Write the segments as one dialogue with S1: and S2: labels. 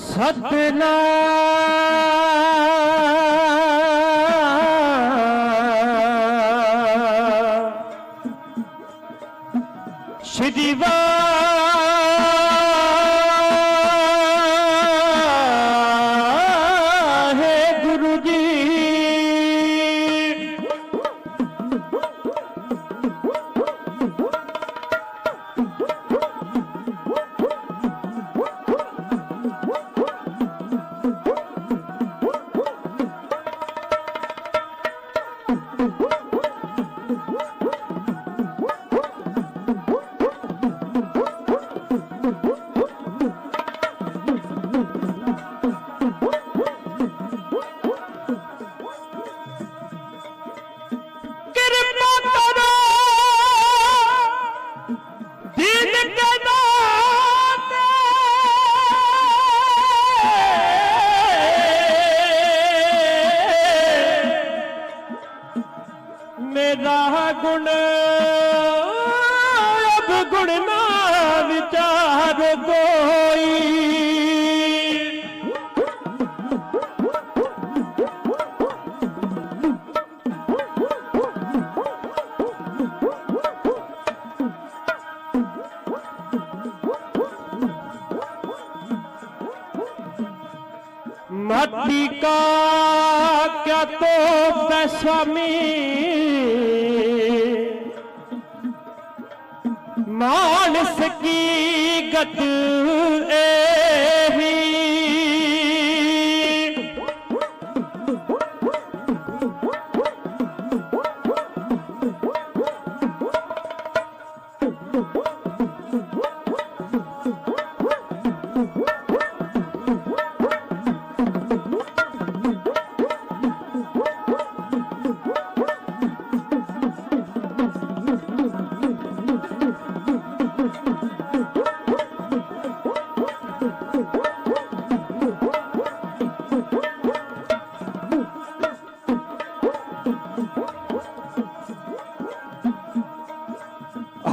S1: सतनाम श्री वाहेगुरु जी। मेरा गुण अब गुण ना विचारो कोई। माटी का क्या तो स्वामी मानस की गत एही।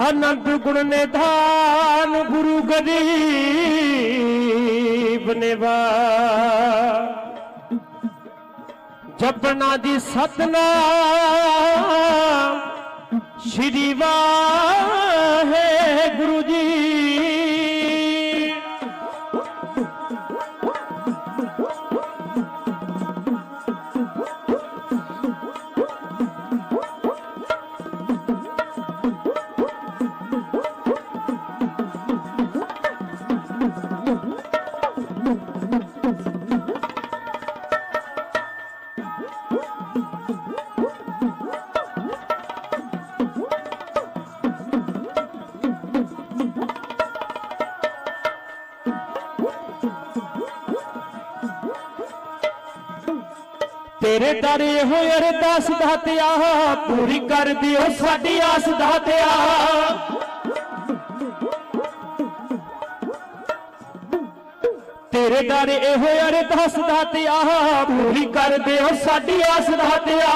S1: आनंद गुण निधान गुरु गरीब नेवा जपना दी सतनाम श्री वाहेगुरु जी। तेरे दर हो अरदास दातिया पूरी कर दियो साडी आस दातिया। तेरे दर हो अरदास दातिया पूरी कर दियो साडी आस दातिया।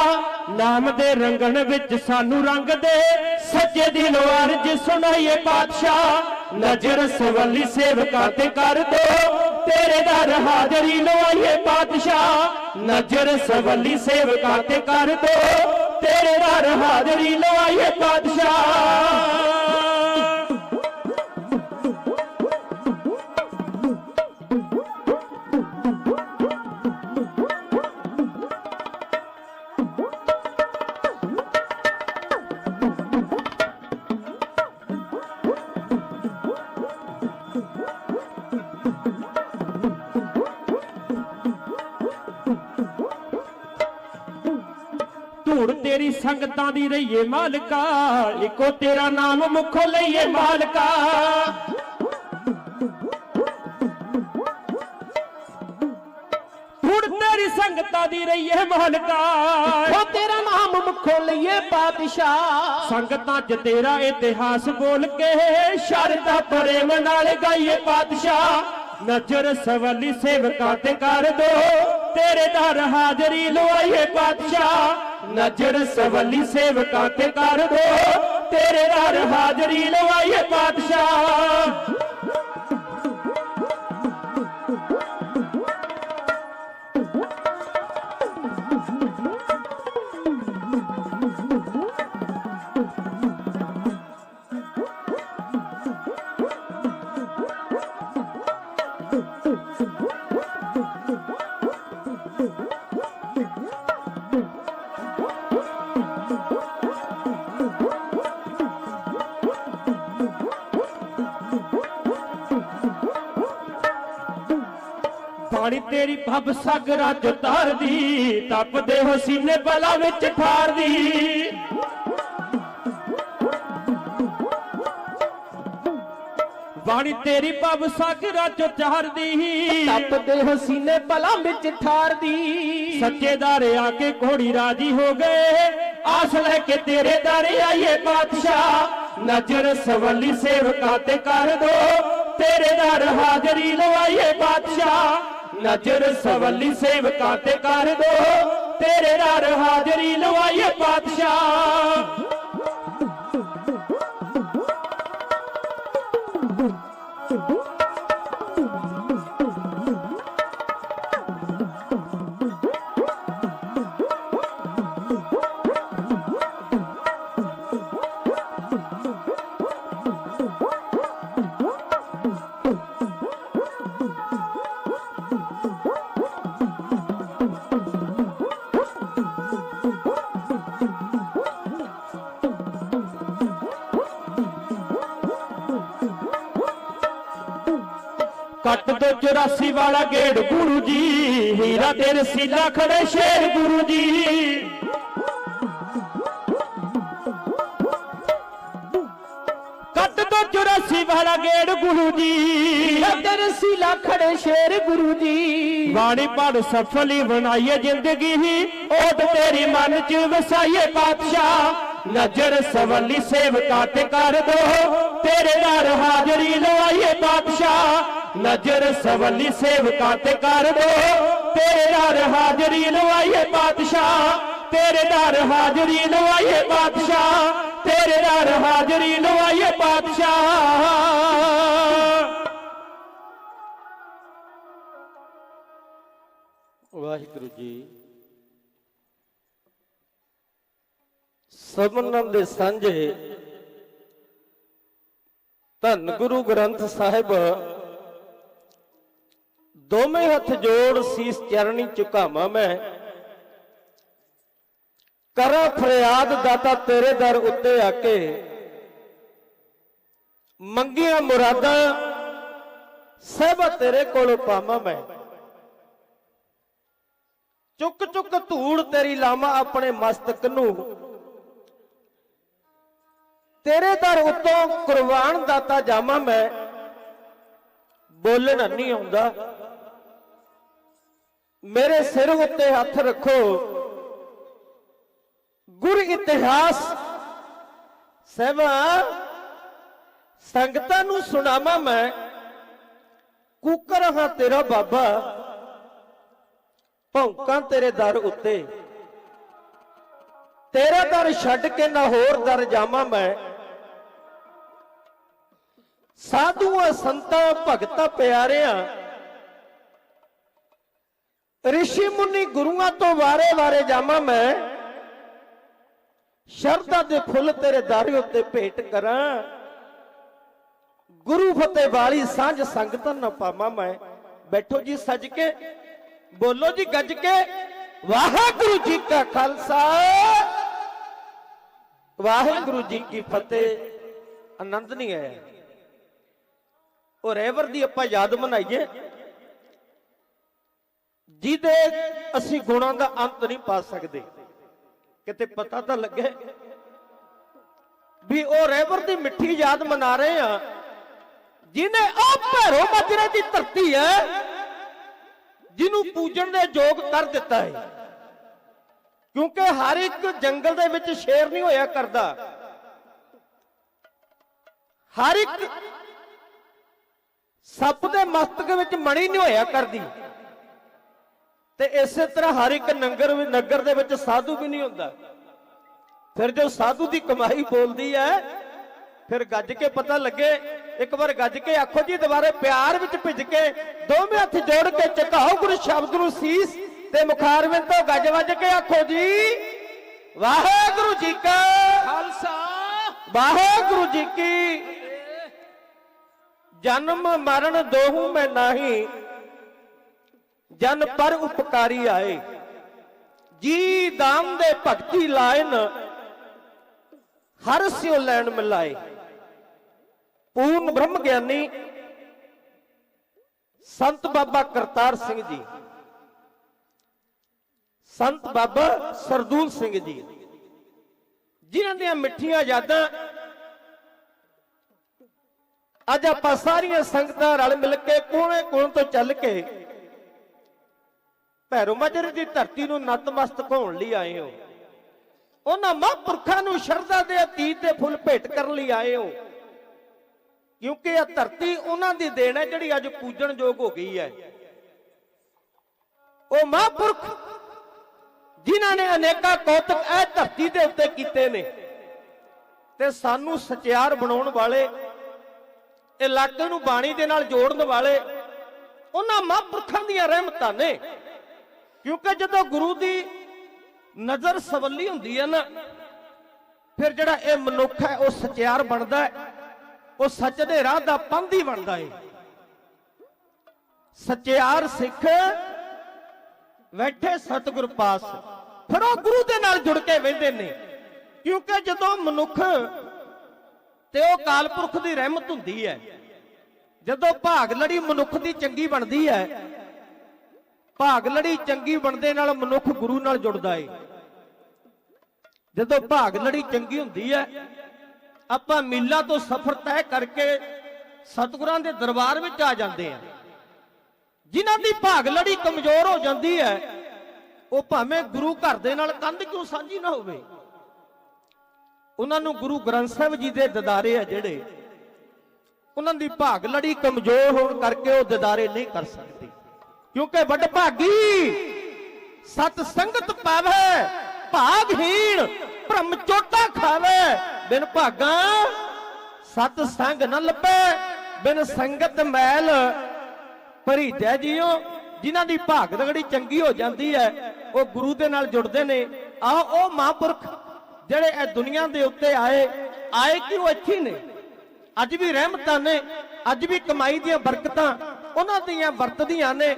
S1: नाम दे रंगण विच सानू रंग दे सच्चे दिलों अर्ज सुनाइए पातशाह। नजर सवली सेवका ते कर दो तेरे दर हाजरी लवाइए पातशाह। नजर सवली सेवका ते कर दो तेरे दर हाजरी लवाइए पातशाह। धूड़ तेरी संगतां दी रहीए मालका इको तेरा नाम मुखो लईए मालका। धूड़ तेरी संगतां दी रहीए मालका इको तेरा नाम मुखो लईए बादशाह। संगतां च तेरा इतिहास बोल के शरदा प्रेम नाल गाइए बादशाह। नजर सवली सेवका ते कर दो तेरे दर हाजरी लवाइए बादशाह। नजर सवली सेवकां ते कर दो, तेरे दर हाजरी लवाइए पातशाह। बाणी तेरी भब सागरा चो तार दी, तपदे हो सीने बला विच ठार दी। बाणी तेरी भब सागरा चो तार दी,
S2: तपदे हो सीने बला विच ठार दी।
S1: सच्चे दारे आके घोड़ी राजी हो गए, आस लेके तेरे दारे आइए पातशाह। नजर सवली सेवकां ते कर दो, तेरे दर हाजरी लवाइए पातशाह। नजर सवली सेवकां ते कर दो, तेरे दर हाजरी लवाइए पातशाह। कट दो 84 वाला गेड़ गुरु जी, हीरा ते रसीला खड़े शेर गुरु जी। कट दो 84 वाला गेड़ गुरु जी,
S2: हीरा ते रसीला खड़े शेर गुरु जी।
S1: बाणी पढ़ सफली बनाइए जिंदगी ही, ओट तेरी मन च वसाइए पातशाह। नजर सवली सेवकां ते कर दो, तेरे दर हाजरी लवाइए पातशाह। नजर सवली सेवकां ते कर दो, तेरे दर हाजरी लवाइए पातशाह। तेरे दर हाजरी लवाइए पातशाह, तेरे दर हाजरी लवाइए पातशाह।
S2: वाहिगुरु जी सबनां दे सांझे धन गुरु ग्रंथ साहिब दोवें हथ जोड़ सीस चरणी झुकावां मैं। करा फरियाद दाता तेरे दर उत्ते आके, मंगिया मुरादां सब तेरे कोलों पावां मैं। चुक चुक धूड़ तेरी लावां अपने मस्तक नूं, तेरे दर उत्तों कुर्बान दाता जावां मैं। बोलना नहीं आउंदा, मेरे सिर उत्ते हथ रखो। गुर इतिहास सहबा संगतां नूं सुणावां मैं। कुकर हां तेरा बाबा, भौंकां तेरे दर उत्ते। तेरा दर छड्ड के ना होर दर जावां मैं। साधुआं संतां भगतां प्यारियां, ऋषि मुनि गुरुआं तो वारे वारे जावां मैं। शरधा दे फुल तेरे दर उत्ते भेंट करां। गुरु फतेह वाली सांझ संगतां ना पावां मैं। बैठो जी सज के, बोलो जी गज के, वाहिगुरु जी का खालसा वाहिगुरु जी की फतेह। आनंद नहीं आया? और रैवर दी आपां याद मनाइए, जिहदे असीं गुणां दा अंत नहीं पा सकते। किते पता तो लगे भी ओ रैवर दी मिठी याद मना रहे हैं, जिन्हें आ भैरो मजरे की धरती है, जिन्हों पूजन दे योग कर दिता है। क्योंकि हर एक जंगल दे विच शेर नहीं होया करदा, हर एक सप दे मस्तक विच मणी नहीं होया करदी। ਤੇ ਇਸੇ ਤਰ੍ਹਾਂ ਹਰ ਇੱਕ ਨਗਰ ਦੇ ਵਿੱਚ ਸਾਧੂ ਵੀ ਨਹੀਂ ਹੁੰਦਾ। ਫਿਰ ਜੋ ਸਾਧੂ ਦੀ ਕਮਾਈ ਬੋਲਦੀ ਹੈ, ਫਿਰ ਗੱਜ ਕੇ ਪਤਾ ਲੱਗੇ। ਇੱਕ ਵਾਰ ਗੱਜ ਕੇ ਆਖੋ ਜੀ ਦੁਬਾਰੇ, ਪਿਆਰ ਵਿੱਚ ਭਿੱਜ ਕੇ ਦੋਵੇਂ ਹੱਥ ਜੋੜ ਕੇ ਝੁਕਾਓ ਗੁਰੂ ਸ਼ਬਦ ਨੂੰ ਸੀਸ, ਤੇ ਮੁਖਾਰਵਿੰਦ ਤੋਂ ਗੱਜ ਵੱਜ ਕੇ ਆਖੋ ਜੀ ਵਾਹਿਗੁਰੂ ਜੀ ਕਾ
S1: ਖਾਲਸਾ
S2: ਵਾਹਿਗੁਰੂ ਜੀ ਕੀ। ਜਨਮ ਮਰਨ ਦੋਹੂ ਮੈਂ ਨਾਹੀ, ਜਨ ਪਰ ਉਪਕਾਰੀ ਆਏ। ਜੀ ਦਾਮ ਦੇ ਭਗਤੀ ਲਾਇਨ, ਹਰ ਸਿਓ ਲੈਣ ਮਿਲਾਏ। ਪੂਰਨ ਬ੍ਰਹਮ ਗਿਆਨੀ ਸੰਤ ਬਾਬਾ ਕਰਤਾਰ ਸਿੰਘ ਜੀ, ਸੰਤ ਬਾਬਾ ਸਰਦੂਲ ਸਿੰਘ ਜੀ, ਜਿਨ੍ਹਾਂ ਦੀਆਂ ਮਿੱਠੀਆਂ ਯਾਦਾਂ ਅੱਜ ਆਪਾਂ ਸਾਰੀਆਂ ਸੰਗਤਾਂ ਰਲ ਮਿਲ ਕੇ ਕੋਨੇ ਕੋਨ ਤੋਂ ਚੱਲ ਕੇ ਭੈਰੋ ਮਾਜਰੇ ਦੀ ਧਰਤੀ ਨੂੰ ਨਤਮਸਤਕ ਹੋਣ ਲਈ ਆਏ ਹੋ। ਉਹਨਾਂ ਮਹਾਂਪੁਰਖਾਂ ਨੂੰ ਸ਼ਰਧਾ ਦੇ ਅਤੀਤ ਦੇ ਫੁੱਲ ਭੇਟ ਕਰਨ ਲਈ ਆਏ ਹੋ, ਕਿਉਂਕਿ ਇਹ ਧਰਤੀ ਉਹਨਾਂ ਦੀ ਦੇਣ ਹੈ ਜਿਹੜੀ ਅੱਜ ਪੂਜਣਯੋਗ ਹੋ ਗਈ ਹੈ। ਉਹ ਮਹਾਂਪੁਰਖ ਜਿਨ੍ਹਾਂ ਨੇ ਅਨੇਕਾਂ ਕੌਤਕ ਇਹ ਧਰਤੀ ਦੇ ਉੱਤੇ ਕੀਤੇ ਨੇ, ਤੇ ਸਾਨੂੰ ਸਚਿਆਰ ਬਣਾਉਣ ਵਾਲੇ, ਇਲਾਕੇ ਨੂੰ ਬਾਣੀ ਦੇ ਨਾਲ ਜੋੜਨ ਵਾਲੇ ਉਹਨਾਂ ਮਹਾਂਪੁਰਖਾਂ ਦੀਆਂ ਰਹਿਮਤਾਂ ਨੇ। ਕਿਉਂਕਿ ਜਦੋਂ ਗੁਰੂ ਦੀ ਨਜ਼ਰ ਸਵੱਲੀ ਹੁੰਦੀ ਹੈ ਨਾ, ਫਿਰ ਜਿਹੜਾ ਇਹ ਮਨੁੱਖ ਹੈ ਉਹ ਸਚਿਆਰ ਬਣਦਾ ਹੈ, ਉਹ ਸੱਚ ਦੇ ਰਾਹ ਦਾ ਪੰਥੀ ਬਣਦਾ ਹੈ। ਸਚਿਆਰ ਸਿੱਖ ਬੈਠੇ ਸਤਿਗੁਰ ਪਾਸ, ਫਿਰ ਉਹ ਗੁਰੂ ਦੇ ਨਾਲ ਜੁੜ ਕੇ ਬਹਿੰਦੇ ਨੇ। ਕਿਉਂਕਿ ਜਦੋਂ ਮਨੁੱਖ ਤੇ ਉਹ ਕਾਲ ਪੁਰਖ ਦੀ ਰਹਿਮਤ ਹੁੰਦੀ ਹੈ, ਜਦੋਂ ਭਾਗ ਲੜੀ ਮਨੁੱਖ ਦੀ ਚੰਗੀ ਬਣਦੀ ਹੈ, ਭਾਗ ਲੜੀ ਚੰਗੀ ਬਣਦੇ ਨਾਲ ਮਨੁੱਖ ਗੁਰੂ ਨਾਲ ਜੁੜਦਾ ਏ। ਜਦੋਂ ਭਾਗ ਲੜੀ ਚੰਗੀ ਹੁੰਦੀ ਹੈ, ਆਪਾਂ ਮੀਲਾਂ ਤੋਂ ਸਫ਼ਰ ਤੈਅ ਕਰਕੇ ਸਤਿਗੁਰਾਂ ਦੇ ਦਰਬਾਰ ਵਿੱਚ ਆ ਜਾਂਦੇ ਆ। ਜਿਨ੍ਹਾਂ ਦੀ ਭਾਗ ਲੜੀ ਕਮਜ਼ੋਰ ਹੋ ਜਾਂਦੀ ਹੈ, ਉਹ ਭਾਵੇਂ ਗੁਰੂ ਘਰ ਦੇ ਨਾਲ ਕੰਧ ਕਿਉਂ ਸਾਂਝੀ ਨਾ ਹੋਵੇ, ਉਹਨਾਂ ਨੂੰ ਗੁਰੂ ਗ੍ਰੰਥ ਸਾਹਿਬ ਜੀ ਦੇ ਦਿਦਾਰੇ ਆ ਜਿਹੜੇ, ਉਹਨਾਂ ਦੀ ਭਾਗ ਲੜੀ ਕਮਜ਼ੋਰ ਹੋਣ ਕਰਕੇ ਉਹ ਦਿਦਾਰੇ ਨਹੀਂ ਕਰ ਸਕਦੇ। ਕਿਉਂਕਿ ਵੱਡ ਭਾਗੀ ਸਤ ਸੰਗਤ ਪਾਵੇ, ਭਾਗਹੀਣ ਭ੍ਰਮ ਚੋਟਾ ਖਾਵੇ। ਬਿਨ ਭਾਗਾ ਸਤ ਸੰਗ ਨ ਲੱਭੇ, ਬਿਨ ਸੰਗਤ ਮੈਲ ਭਰੀਜੈ ਜੀਓ। ਜਿਨ੍ਹਾਂ ਦੀ ਭਾਗ ਲੜੀ ਚੰਗੀ ਹੋ ਜਾਂਦੀ ਹੈ, ਉਹ ਗੁਰੂ ਦੇ ਨਾਲ ਜੁੜਦੇ ਨੇ। ਆਹ ਉਹ ਮਹਾਂਪੁਰਖ ਜਿਹੜੇ ਇਹ ਦੁਨੀਆ ਦੇ ਉੱਤੇ ਆਏ ਕਿ ਉਹ ਇੱਥੇ ਨੇ, ਅੱਜ ਵੀ ਰਹਿਮਤਾਂ ਨੇ, ਅੱਜ ਵੀ ਕਮਾਈ ਦੀਆਂ ਬਰਕਤਾਂ ਉਹਨਾਂ ਦੀਆਂ ਵਰਤਦੀਆਂ ਨੇ,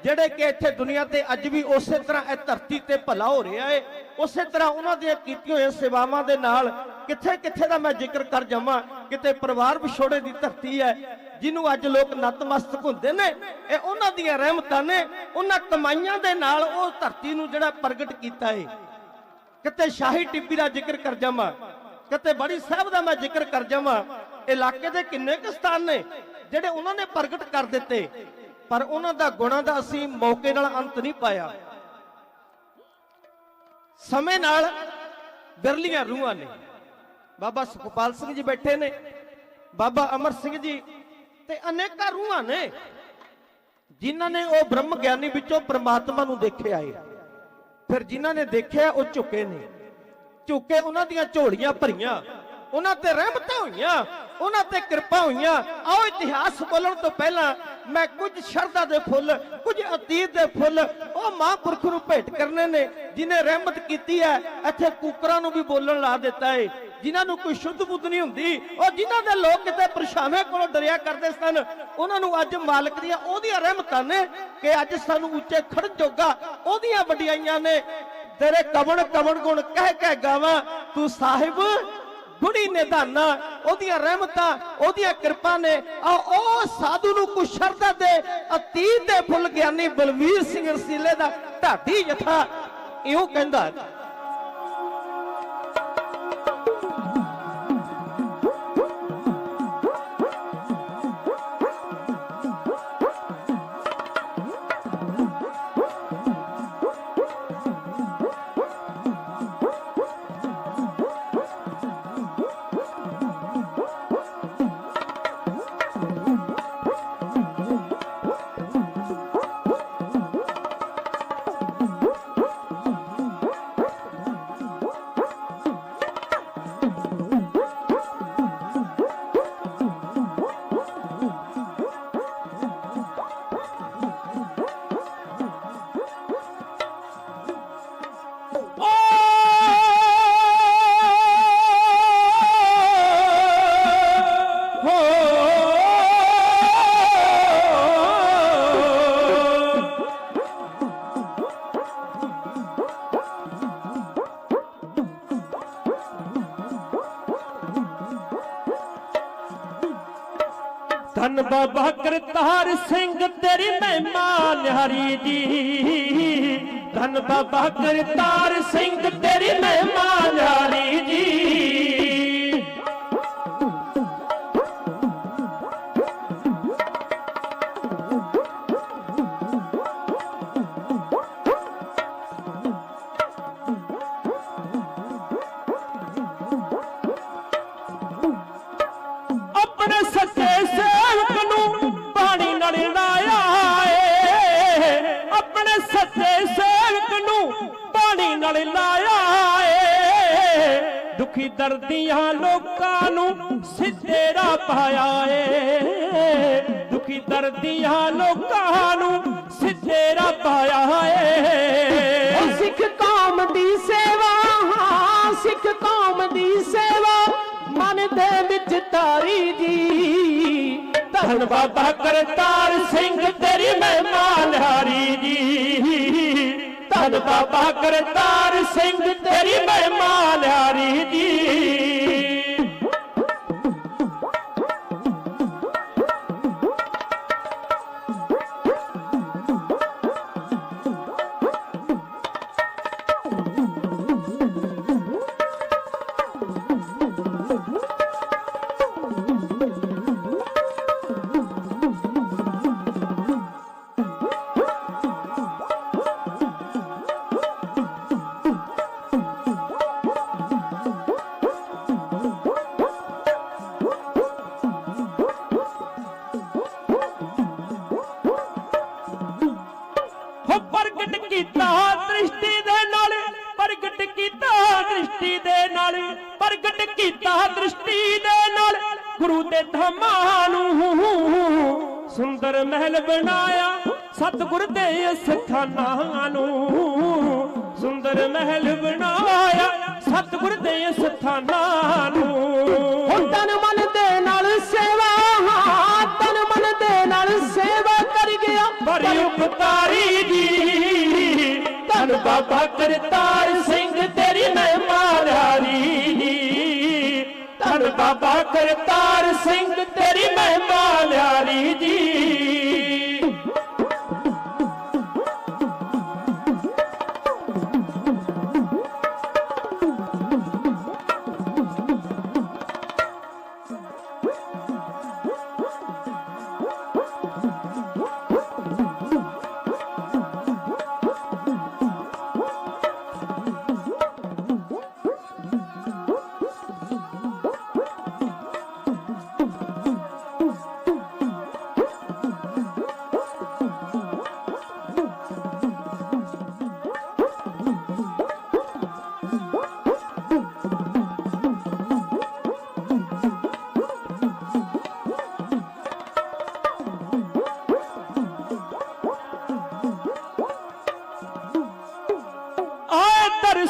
S2: ਜਿਹੜੇ ਕਿ ਇੱਥੇ ਦੁਨੀਆ ਤੇ ਅੱਜ ਵੀ ਉਸੇ ਤਰ੍ਹਾਂ ਇਹ ਧਰਤੀ ਤੇ ਭਲਾ ਹੋ ਰਿਹਾ ਹੈ। ਉਸੇ ਤਰ੍ਹਾਂ ਉਹਨਾਂ ਦੀਆਂ ਕੀਤੀਆਂ ਹੋਈਆਂ ਸੇਵਾਵਾਂ ਦੇ ਨਾਲ ਕਿੱਥੇ ਕਿੱਥੇ ਦਾ ਮੈਂ ਜ਼ਿਕਰ ਕਰ ਜਾਵਾਂ। ਕਿਤੇ ਪਰਿਵਾਰ ਵਿਛੋੜੇ ਦੀ ਧਰਤੀ ਹੈ, ਜਿਹਨੂੰ ਅੱਜ ਲੋਕ ਨਤਮਸਤਕ ਹੁੰਦੇ ਨੇ, ਇਹ ਉਹਨਾਂ ਦੀਆਂ ਰਹਿਮਤਾਂ ਨੇ। ਉਹਨਾਂ ਕਮਾਈਆਂ ਦੇ ਨਾਲ ਉਹ ਧਰਤੀ ਨੂੰ ਜਿਹੜਾ ਪ੍ਰਗਟ ਕੀਤਾ ਹੈ। ਕਿਤੇ ਸ਼ਾਹੀ ਟਿੱਬੀ ਦਾ ਜ਼ਿਕਰ ਕਰ ਜਾਵਾਂ, ਕਿਤੇ ਬੜੀ ਸਾਹਿਬ ਦਾ ਮੈਂ ਜ਼ਿਕਰ ਕਰ ਜਾਵਾਂ। ਇਲਾਕੇ ਦੇ ਕਿੰਨੇ ਕੁ ਸਥਾਨ ਨੇ ਜਿਹੜੇ ਉਹਨਾਂ ਨੇ ਪ੍ਰਗਟ ਕਰ ਦਿੱਤੇ, ਪਰ ਉਹਨਾਂ ਦਾ ਗੁਣਾਂ ਦਾ ਅਸੀਂ ਮੌਕੇ ਨਾਲ ਅੰਤ ਨਹੀਂ ਪਾਇਆ। ਸਮੇਂ ਨਾਲ ਬਿਰਲੀਆਂ ਰੂਹਾਂ ਨੇ। ਬਾਬਾ ਸੁਖਪਾਲ ਸਿੰਘ ਜੀ ਬੈਠੇ ਨੇ, ਬਾਬਾ ਅਮਰ ਸਿੰਘ ਜੀ, ਤੇ ਅਨੇਕਾਂ ਰੂਹਾਂ ਨੇ ਜਿਨ੍ਹਾਂ ਨੇ ਉਹ ਬ੍ਰਹਮ ਗਿਆਨੀ ਵਿੱਚੋਂ ਪ੍ਰਮਾਤਮਾ ਨੂੰ ਦੇਖਿਆ ਏ। ਫਿਰ ਜਿਨ੍ਹਾਂ ਨੇ ਦੇਖਿਆ ਉਹ ਝੁਕੇ ਨੇ, ਝੁਕੇ ਉਹਨਾਂ ਦੀਆਂ ਝੋਲੀਆਂ ਭਰੀਆਂ, ਉਹਨਾਂ ਤੇ ਰਹਿਮਤਾਂ ਹੋਈਆਂ, ਉਹਨਾਂ ਤੇ ਕਿਰਪਾ ਹੋਈਆਂ। ਆਓ ਇਤਿਹਾਸ ਬੋਲਣ ਤੋਂ ਪਹਿਲਾਂ ਮੈਂ ਕੁਝ ਸ਼ਰਧਾ ਦੇ ਫੁੱਲ, ਕੁਝ ਅਤੀਤ ਦੇ ਫੁੱਲ ਉਹ ਮਹਾਂਪੁਰਖ ਨੂੰ ਭੇਟ ਕਰਨੇ ਨੇ, ਜਿਨੇ ਰਹਿਮਤ ਕੀਤੀ ਹੈ। ਇੱਥੇ ਕੂਕਰਾਂ ਨੂੰ ਵੀ ਬੋਲਣ ਲਾ ਦਿੱਤਾ ਹੈ, ਜਿਨ੍ਹਾਂ ਨੂੰ ਕੋਈ ਸ਼ੁੱਧ ਬੁੱਧ ਨਹੀਂ ਹੁੰਦੀ। ਉਹ ਜਿਨ੍ਹਾਂ ਦੇ ਲੋਕ ਕਿਤੇ ਪਰਛਾਵੇਂ ਕੋਲੋਂ ਡਰਿਆ ਕਰਦੇ ਸਨ, ਉਹਨਾਂ ਨੂੰ ਅੱਜ ਮਾਲਕ ਦੀਆਂ ਉਹਦੀਆਂ ਰਹਿਮਤਾਂ ਨੇ ਕਿ ਅੱਜ ਸਾਨੂੰ ਉੱਚੇ ਖੜਨ ਜੋਗਾ ਉਹਦੀਆਂ ਵਡਿਆਈਆਂ ਨੇ। ਤੇਰੇ ਕਵਣ ਕਵਣ ਗੁਣ ਕਹਿ ਕਹਿ ਗਾਵਾਂ, ਤੂੰ ਸਾਹਿਬ ਗੁਣੀ ਨਿਧਾਨਾ। ਉਹਦੀਆਂ ਰਹਿਮਤਾਂ, ਉਹਦੀਆਂ ਕਿਰਪਾ ਨੇ। ਉਹ ਸਾਧੂ ਨੂੰ ਕੁਛ ਸ਼ਰਧਾ ਦੇ ਅਤੀਤ ਦੇ ਫੁੱਲ ਗਿਆਨੀ ਬਲਵੀਰ ਸਿੰਘ ਰਸੀਲੇ ਦਾ ਢਾਡੀ ਜਥਾ ਇਉਂ ਕਹਿੰਦਾ।
S1: ਧੰਨ ਬਾਬਾ ਕਰਤਾਰ ਸਿੰਘ ਤੇਰੀ ਮਹਿਮਾ ਨਿਹਾਰੀ ਜੀ। ਧੰਨ ਬਾਬਾ ਕਰਤਾਰ ਸਿੰਘ ਤੇਰੀ ਮਹਿਮਾ ਨਿਹਾਰੀ ਜੀ। ਆਪਣੇ ਸੱਚੇ ਸੇਵਕ ਨੂੰ ਪਾਣੀ ਨਾਲ ਲਾਇਆ ਏ। ਆਪਣੇ ਸੱਚੇ ਸੇਵਕ ਨੂੰ ਪਾਣੀ ਨਾਲ ਲਾਇਆ ਏ। ਦੁਖੀ ਦਰਦੀਆਂ ਲੋਕਾਂ ਨੂੰ ਸਿੱਧੇ ਰਾਹ ਪਾਇਆ ਏ। ਦੁਖੀ ਦਰਦੀਆਂ ਲੋਕਾਂ ਨੂੰ ਸਿੱਧੇ ਰਾਹ ਪਾਇਆ ਏ।
S3: ਸਿੱਖ ਕੌਮ ਦੀ ਸੇਵਾ, ਸਿੱਖ ਕੌਮ ਦੀ ਸੇਵਾ ਮਨ ਦੇ ਵਿੱਚ ਤਾਰੀ ਜੀ।
S1: ਧੰਨ ਬਾਬਾ ਕਰਤਾਰ ਸਿੰਘ ਤੇਰੀ ਮਹਿਮਾ ਨਿਹਾਰੀ ਜੀ। ਧੰਨ ਬਾਬਾ ਕਰਤਾਰ ਸਿੰਘ ਤੇਰੀ ਮਹਿਮਾ ਨਿਹਾਰੀ ਜੀ। ਪ੍ਰਗਟ ਕੀਤਾ ਦ੍ਰਿਸ਼ਟੀ ਦੇ ਨਾਲ, ਪ੍ਰਗਟ ਕੀਤਾ ਦ੍ਰਿਸ਼ਟੀ ਦੇ ਨਾਲ, ਪ੍ਰਗਟ ਕੀਤਾ ਦ੍ਰਿਸ਼ਟੀ ਦੇ ਨਾਲ ਗੁਰੂ ਦੇ ਧਾਮਾਂ ਨੂੰ। ਸੁੰਦਰ ਮਹਿਲ ਬਣਾਇਆ ਸਤਿਗੁਰ ਦੇ ਸਥਾਨਾਂ ਨੂੰ। ਸੁੰਦਰ ਮਹਿਲ ਬਣਾਇਆ ਸਤਿਗੁਰ ਦੇ ਸਥਾਨਾਂ ਨੂੰ।
S3: ਹੁਣ ਤਨ ਮਨ ਦੇ ਨਾਲ ਸੇਵਾ, ਤਨ ਮਨ ਦੇ ਨਾਲ ਸੇਵਾ ਕਰ ਗਿਆ
S1: ਬੜੀ ਉਪਕਾਰੀ ਜੀ। ਧੰਨ ਬਾਬਾ ਕਰਤਾਰ ਸਿੰਘ ਤੇਰੀ ਮਹਿਮਾ ਨਿਹਾਰੀ ਜੀ। ਧੰਨ ਬਾਬਾ ਕਰਤਾਰ ਸਿੰਘ ਤੇਰੀ ਮਹਿਮਾ ਨਿਹਾਰੀ ਜੀ।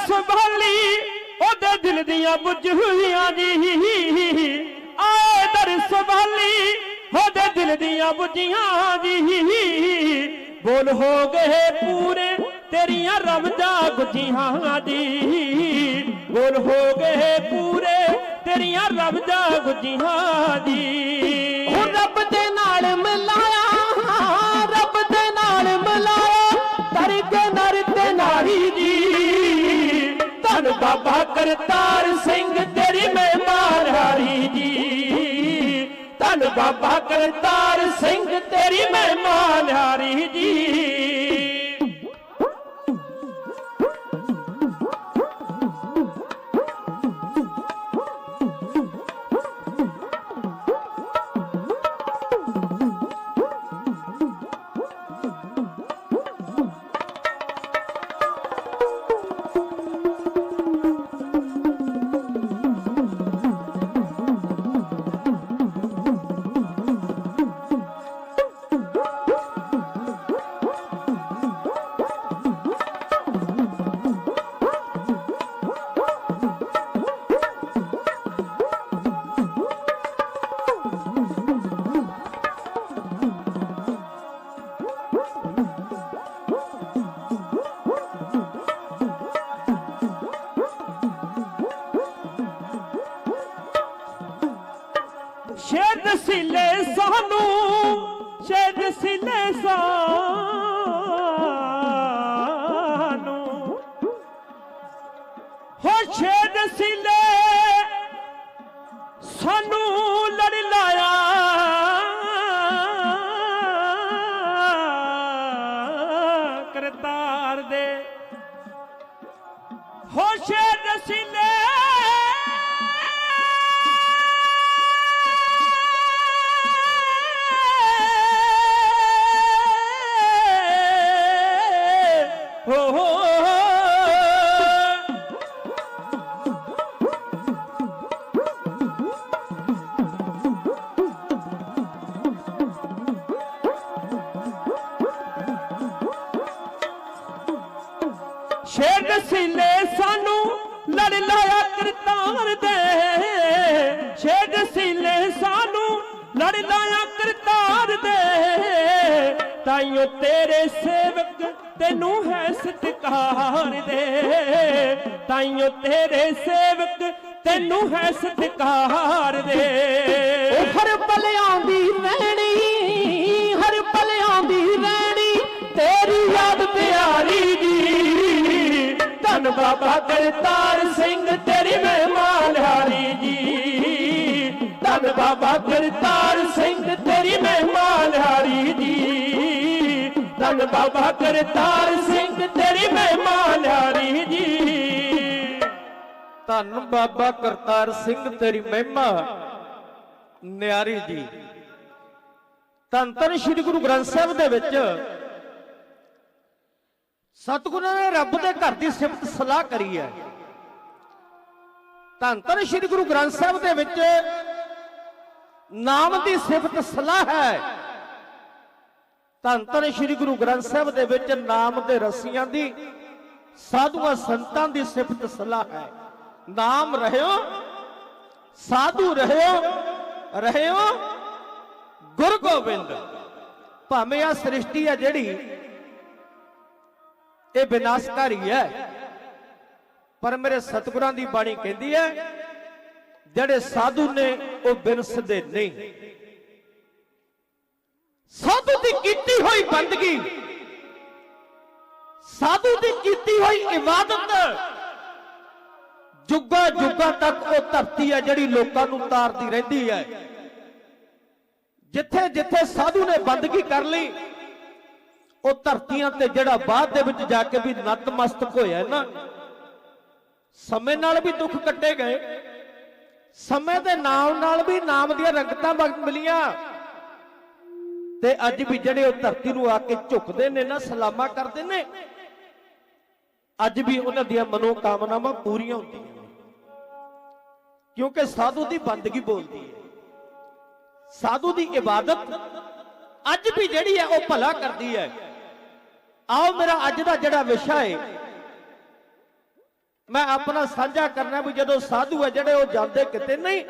S1: ਸੰਭਾਲੀ ਉਹਦੇ ਦਿਲ ਦੀਆਂ ਬੁੱਝ ਹੋਈਆਂ ਜੀ। ਆਏ ਦਰ ਸੰਭਾਲੀ ਉਹਦੇ ਦਿਲ ਦੀਆਂ ਬੁੱਝੀਆਂ ਜੀ। ਬੋਲ ਹੋ ਗਏ ਪੂਰੇ ਤੇਰੀਆਂ ਰਮਜ਼ਾਂ ਗੁੱਝੀਆਂ ਜੀ। ਬੋਲ ਹੋ ਗਏ ਪੂਰੇ ਤੇਰੀਆਂ ਰਮਜ਼ਾਂ ਗੁੱਝੀਆਂ ਜੀ।
S3: ਹੁਣ ਰੱਬ ਦੇ ਨਾਲ ਮਿਲਾਇਆ, ਰੱਬ ਦੇ ਨਾਲ ਮਿਲਾਇਆ ਤਰ ਕੇ ਨਰ ਤੇ ਨਾਰੀ ਜੀ।
S1: ਧੰਨ ਬਾਬਾ ਕਰਤਾਰ ਸਿੰਘ ਤੇਰੀ ਮਹਿਮਾ ਨਿਹਾਰੀ ਜੀ। ਧੰਨ ਬਾਬਾ ਕਰਤਾਰ ਸਿੰਘ ਤੇਰੀ ਮਹਿਮਾ ਨਿਹਾਰੀ ਜੀ। ਸ਼ੇਰ ਦਸੀਲੇ ਸਾਨੂੰ, ਸ਼ੇਰ ਦਸੀਲੇ ਸਾਨੂੰ, ਹੋ ਸ਼ੇਰ ਦਸੀਲੇ ਸਾਨੂੰ ਲੜ ਲਾਇਆ ਕਰਤਾਰ ਦੇ, ਹੋ ਸ਼ੇਰ ਦਸੀਲੇ ਸ਼ੇਰ ਦਸੀਲੇ ਸਾਨੂੰ ਲੜ ਲਾਇਆ ਕਰਤਾਰ ਦੇ, ਸ਼ੇਰ ਦਸੀਲੇ ਸਾਨੂੰ ਲੜ ਲਾਇਆ ਕਰਤਾਰ ਦੇ, ਤਾਈਓ ਤੇਰੇ ਸੇਵਕ ਤੈਨੂੰ ਹੈ ਸਤਿਕਾਰ ਦੇ, ਤਾਈਓ ਤੇਰੇ ਸੇਵਕ ਤੈਨੂੰ ਹੈ ਸਤਿਕਾਰ ਦੇ।
S3: ਹਰ ਪਲ ਆਉਂਦੀ ਰਹਿਣੀ, ਹਰ ਪਲ ਆਉਂਦੀ ਰਹਿਣੀ ਤੇਰੀ ਯਾਦ ਪਿਆਰੀ ਜੀ, ਧੰਨ ਬਾਬਾ ਕਰਤਾਰ ਸਿੰਘ ਤੇਰੀ ਮਹਿਮਾ ਨਿਹਾਰੀ ਜੀ, ਧੰਨ ਬਾਬਾ ਕਰਤਾਰ ਸਿੰਘ ਤੇਰੀ ਮਹਿਮਾ ਨਿਹਾਰੀ ਜੀ, ਧੰਨ ਬਾਬਾ ਕਰਤਾਰ ਸਿੰਘ ਤੇਰੀ ਮਹਿਮਾ ਨਿਹਾਰੀ ਜੀ।
S2: ਧੰਨ ਬਾਬਾ ਕਰਤਾਰ ਸਿੰਘ ਤੇਰੀ ਮਹਿਮਾ ਨਿਆਰੀ ਜੀ। ਧੰਨ ਧੰਨ ਸ੍ਰੀ ਗੁਰੂ ਗ੍ਰੰਥ ਸਾਹਿਬ ਦੇ ਵਿੱਚ ਸਤਿਗੁਰਾਂ ਨੇ ਰੱਬ ਦੇ ਘਰ ਦੀ ਸਿਫਤ ਸਲਾਹ ਕਰੀ ਹੈ। ਧੰਨ ਧੰਨ ਸ੍ਰੀ ਗੁਰੂ ਗ੍ਰੰਥ ਸਾਹਿਬ ਦੇ ਵਿੱਚ ਨਾਮ ਦੀ ਸਿਫਤ ਸਲਾਹ ਹੈ। ਧੰਨ ਧੰਨ ਸ੍ਰੀ ਗੁਰੂ ਗ੍ਰੰਥ ਸਾਹਿਬ ਦੇ ਵਿੱਚ ਨਾਮ ਦੇ ਰਸੀਆਂ ਦੀ, ਸਾਧੂਆਂ ਸੰਤਾਂ ਦੀ ਸਿਫਤ ਸਲਾਹ ਹੈ। ਨਾਮ ਰਹਿਓ, ਸਾਧੂ ਰਹਿਓ, ਰਹਿਓ ਗੁਰੂ ਗੋਬਿੰਦ। ਭਾਵੇਂ ਆ ਸ੍ਰਿਸ਼ਟੀ ਹੈ ਜਿਹੜੀ ਇਹ ਵਿਨਾਸ਼ਕਾਰੀ ਹੈ, ਪਰ ਮੇਰੇ ਸਤਿਗੁਰਾਂ ਦੀ ਬਾਣੀ ਕਹਿੰਦੀ ਹੈ ਜਿਹੜੇ ਸਾਧੂ ਨੇ ਉਹ ਬਿਨਸਦੇ ਨਹੀਂ। ਸਾਧੂ ਦੀ ਕੀਤੀ ਹੋਈ ਬੰਦਗੀ, ਸਾਧੂ ਦੀ ਕੀਤੀ ਹੋਈ ਇਬਾਦਤ ਜੁੱਗਾ ਜੁੱਗਾ ਤੱਕ ਉਹ ਧਰਤੀ ਹੈ ਜਿਹੜੀ ਲੋਕਾਂ ਨੂੰ ਤਾਰਦੀ ਰਹਿੰਦੀ ਹੈ। ਜਿੱਥੇ ਜਿੱਥੇ ਸਾਧੂ ਨੇ ਬੰਦਗੀ ਕਰ ਲਈ ਉਹ ਧਰਤੀਆਂ ਤੇ ਜਿਹੜਾ ਬਾਅਦ ਦੇ ਵਿੱਚ ਜਾ ਕੇ ਵੀ ਨਤਮਸਤਕ ਹੋਇਆ ਨਾ, ਸਮੇਂ ਨਾਲ ਵੀ ਦੁੱਖ ਕੱਟੇ ਗਏ, ਸਮੇਂ ਦੇ ਨਾਲ ਵੀ ਨਾਮ ਦੀਆਂ ਰੰਗਤਾਂ ਮਿਲੀਆਂ, ਤੇ ਅੱਜ ਵੀ ਜਿਹੜੇ ਉਹ ਧਰਤੀ ਨੂੰ ਆ ਕੇ ਝੁਕਦੇ ਨੇ ਨਾ, ਸਲਾਮਾ ਕਰਦੇ ਨੇ, ਅੱਜ ਵੀ ਉਹਨਾਂ ਦੀਆਂ ਮਨੋਕਾਮਨਾਵਾਂ ਪੂਰੀਆਂ ਹੁੰਦੀਆਂ ਨੇ, ਕਿਉਂਕਿ ਸਾਧੂ ਦੀ ਬੰਦਗੀ ਬੋਲਦੀ ਹੈ। ਸਾਧੂ ਦੀ ਇਬਾਦਤ ਅੱਜ ਵੀ ਜਿਹੜੀ ਹੈ ਉਹ ਭਲਾ ਕਰਦੀ ਹੈ। ਆਓ ਮੇਰਾ ਅੱਜ ਦਾ ਜਿਹੜਾ ਵਿਸ਼ਾ ਹੈ ਮੈਂ ਆਪਣਾ ਸਾਂਝਾ ਕਰਨਾ ਵੀ ਜਦੋਂ ਸਾਧੂ ਹੈ ਜਿਹੜੇ ਉਹ ਜਾਂਦੇ ਕਿਤੇ ਨਹੀਂ,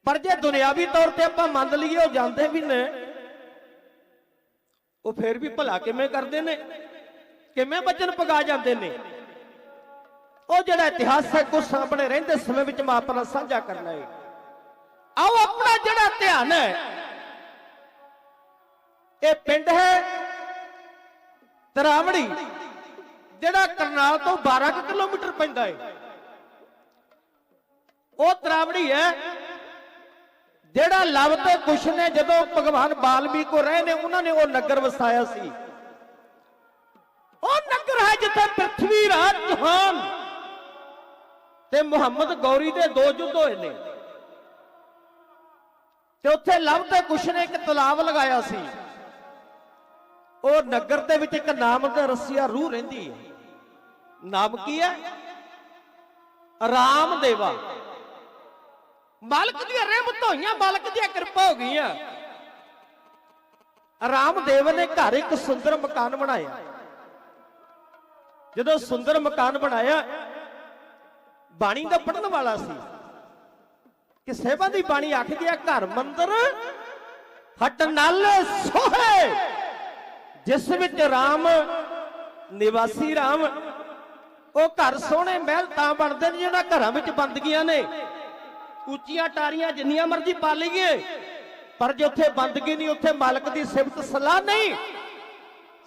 S2: ਪਰ ਜੇ ਦੁਨਿਆਵੀ ਤੌਰ ਤੇ ਆਪਾਂ ਮੰਨ ਲਈਏ ਉਹ ਜਾਂਦੇ ਵੀ ਨੇ, ਉਹ ਫੇਰ ਵੀ ਭਲਾ ਕਿਵੇਂ ਕਰਦੇ ਨੇ, ਕਿਵੇਂ ਬਚਨ ਪਗਾ ਜਾਂਦੇ ਨੇ, ਉਹ ਜਿਹੜਾ ਇਤਿਹਾਸ ਹੈ ਕੋ ਸਾਹਮਣੇ ਰਹਿੰਦੇ ਸਮੇਂ ਵਿੱਚ ਮੈਂ ਆਪਣਾ ਸਾਂਝਾ ਕਰਨਾ ਹੈ। ਆਓ ਆਪਣਾ ਜਿਹੜਾ ਧਿਆਨ ਹੈ, ਇਹ ਪਿੰਡ ਹੈ ਤਰਾਵੜੀ, ਜਿਹੜਾ ਕਰਨਾਲ ਤੋਂ 12 ਕਿਲੋਮੀਟਰ ਪੈਂਦਾ ਹੈ। ਉਹ ਤਰਾਵੜੀ ਹੈ ਜਿਹੜਾ ਲਵ ਤੇ ਕੁਸ਼ ਨੇ ਜਦੋਂ ਭਗਵਾਨ ਵਾਲਮੀਕ ਕੋ ਰਹੇ ਨੇ, ਉਹਨਾਂ ਨੇ ਉਹ ਨਗਰ ਵਸਾਇਆ ਸੀ। ਉਹ ਨਗਰ ਹੈ ਜਿੱਥੇ ਪ੍ਰਿਥਵੀ ਰਾਜ ਚੌਹਾਨ ਤੇ ਮੁਹੰਮਦ ਗੌਰੀ ਦੇ 2 ਯੁੱਧ ਹੋਏ ਨੇ, ਤੇ ਉੱਥੇ ਲਵ ਤੇ ਕੁਸ਼ ਨੇ ਇੱਕ ਤਲਾਬ ਲਗਾਇਆ ਸੀ। ਉਹ ਨਗਰ ਦੇ ਵਿੱਚ ਇੱਕ ਨਾਮ ਦਾ ਰਸੀਆ ਰੂਹ ਰਹਿੰਦੀ ਹੈ। ਨਾਮ ਕੀ ਹੈ? ਰਾਮਦੇਵਾ। ਮਾਲਕ ਦੀਆਂ ਰਹਿਮਤ ਹੋਈਆਂ, ਮਾਲਕ ਦੀਆਂ ਕਿਰਪਾ ਹੋ ਗਈਆਂ। ਰਾਮਦੇਵ ਨੇ ਘਰ ਇੱਕ ਸੁੰਦਰ ਮਕਾਨ ਬਣਾਇਆ। ਜਦੋਂ ਸੁੰਦਰ ਮਕਾਨ ਬਣਾਇਆ, ਬਾਣੀ ਦਾ ਪੜਨ ਵਾਲਾ ਸੀ ਕਿ ਸੇਵਾ ਦੀ ਬਾਣੀ ਆਖਦੀ ਹੈ, ਘਰ ਮੰਦਰ ਹਟ ਨਲ ਸੋਹੇ, ਜਿਸ ਵਿੱਚ ਰਾਮ ਨਿਵਾਸੀ ਰਾਮ। ਉਹ ਘਰ ਸੋਹਣੇ ਮਹਿਲ ਤਾਂ ਬਣਦੇ ਨੇ ਜਿਹਨਾਂ ਘਰਾਂ ਵਿੱਚ ਬੰਦਗੀਆਂ ਨੇ। ਉੱਚੀਆਂ ਟਾਰੀਆਂ ਜਿੰਨੀਆਂ ਮਰਜ਼ੀ ਪਾ ਲਈਏ, ਪਰ ਜੇ ਉੱਥੇ ਬੰਦਗੀ ਨਹੀਂ, ਉੱਥੇ ਮਾਲਕ ਦੀ ਸਿਫਤ ਸਲਾਹ ਨਹੀਂ।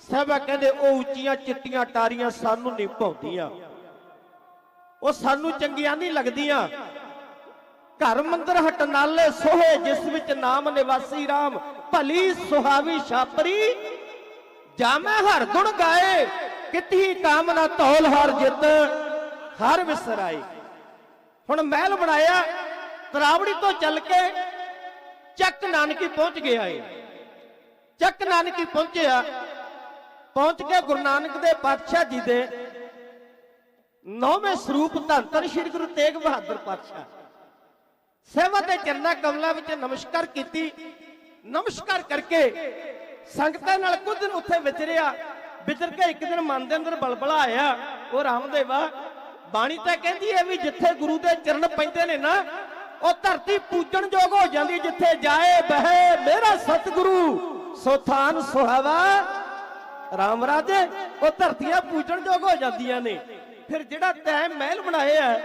S2: ਸਾਹਿਬਾ ਕਹਿੰਦੇ ਉਹ ਉੱਚੀਆਂ ਚਿੱਟੀਆਂ ਟਾਰੀਆਂ ਸਾਨੂੰ ਨਹੀਂ ਭਾਉਂਦੀਆਂ, ਉਹ ਸਾਨੂੰ ਚੰਗੀਆਂ ਨਹੀਂ ਲੱਗਦੀਆਂ। ਘਰ ਮੰਦਰ ਹਟਨਾਲੇ ਸੋਹੇ, ਜਿਸ ਵਿੱਚ ਨਾਮ ਨਿਵਾਸੀ ਰਾਮ, ਭਲੀ ਸੁਹਾਵੀ ਛਾਪਰੀ, ਜਾਮੈ ਹਰ ਗੁਣ ਗਾਏ, ਕਿਤਹੀ ਕਾਮਨਾ ਧੌਲ ਹਰ ਜਿੱਤ ਹਰ ਵਿਸਰਾਏ। ਹੁਣ ਮਹਿਲ ਬਣਾਇਆ, ਤਰਾਵੜੀ ਤੋਂ ਚੱਲ ਕੇ ਚੱਕ ਨਾਨਕੀ ਪਹੁੰਚ ਗਿਆ ਏ। ਚੱਕ ਨਾਨਕੀ ਪਹੁੰਚਿਆ, ਪਹੁੰਚ ਕੇ ਗੁਰੂ ਨਾਨਕ ਦੇ ਪਾਤਸ਼ਾਹ ਜੀ ਦੇ 9ਵੇਂ ਸਰੂਪ ਧੰਨ ਧੰਨ ਸ੍ਰੀ ਗੁਰੂ ਤੇਗ ਬਹਾਦਰ ਪਾਤਸ਼ਾਹ ਸੇਵਾ ਦੇ ਚਰਨਾਂ ਕਮਲਾਂ ਵਿੱਚ ਨਮਸਕਾਰ ਕੀਤੀ। ਨਮਸਕਾਰ ਕਰਕੇ ਸੰਗਤਾਂ ਨਾਲ ਕੁਝ ਦਿਨ ਉੱਥੇ ਵਿਚਰਿਆ। ਵਿਚਰ ਕੇ ਇੱਕ ਦਿਨ ਮਨ ਦੇ ਅੰਦਰ ਬਲਬਲਾ ਆਇਆ, ਉਹ ਰਾਮਦੇਵਾ ਬਾਣੀ ਤਾਂ ਕਹਿੰਦੀ ਹੈ ਵੀ ਜਿੱਥੇ ਗੁਰੂ ਦੇ ਚਰਨ ਪੈਂਦੇ ਨੇ ਨਾ, ਉਹ ਧਰਤੀ ਪੂਜਣ ਯੋਗ ਹੋ ਜਾਂਦੀ। ਜਿੱਥੇ ਜਾਏ ਬਹਿ ਮੇਰਾ ਸਤਿਗੁਰੂ, ਸੋ ਥਾਨ ਸੁਹਾਵਾ ਰਾਮ ਰਾਜੇ, ਉਹ ਧਰਤੀਆਂ ਪੂਜਣ ਯੋਗ ਹੋ ਜਾਂਦੀਆਂ ਨੇ। ਫਿਰ ਜਿਹੜਾ ਤੈਂ ਮਹਿਲ ਬਣਾਇਆ,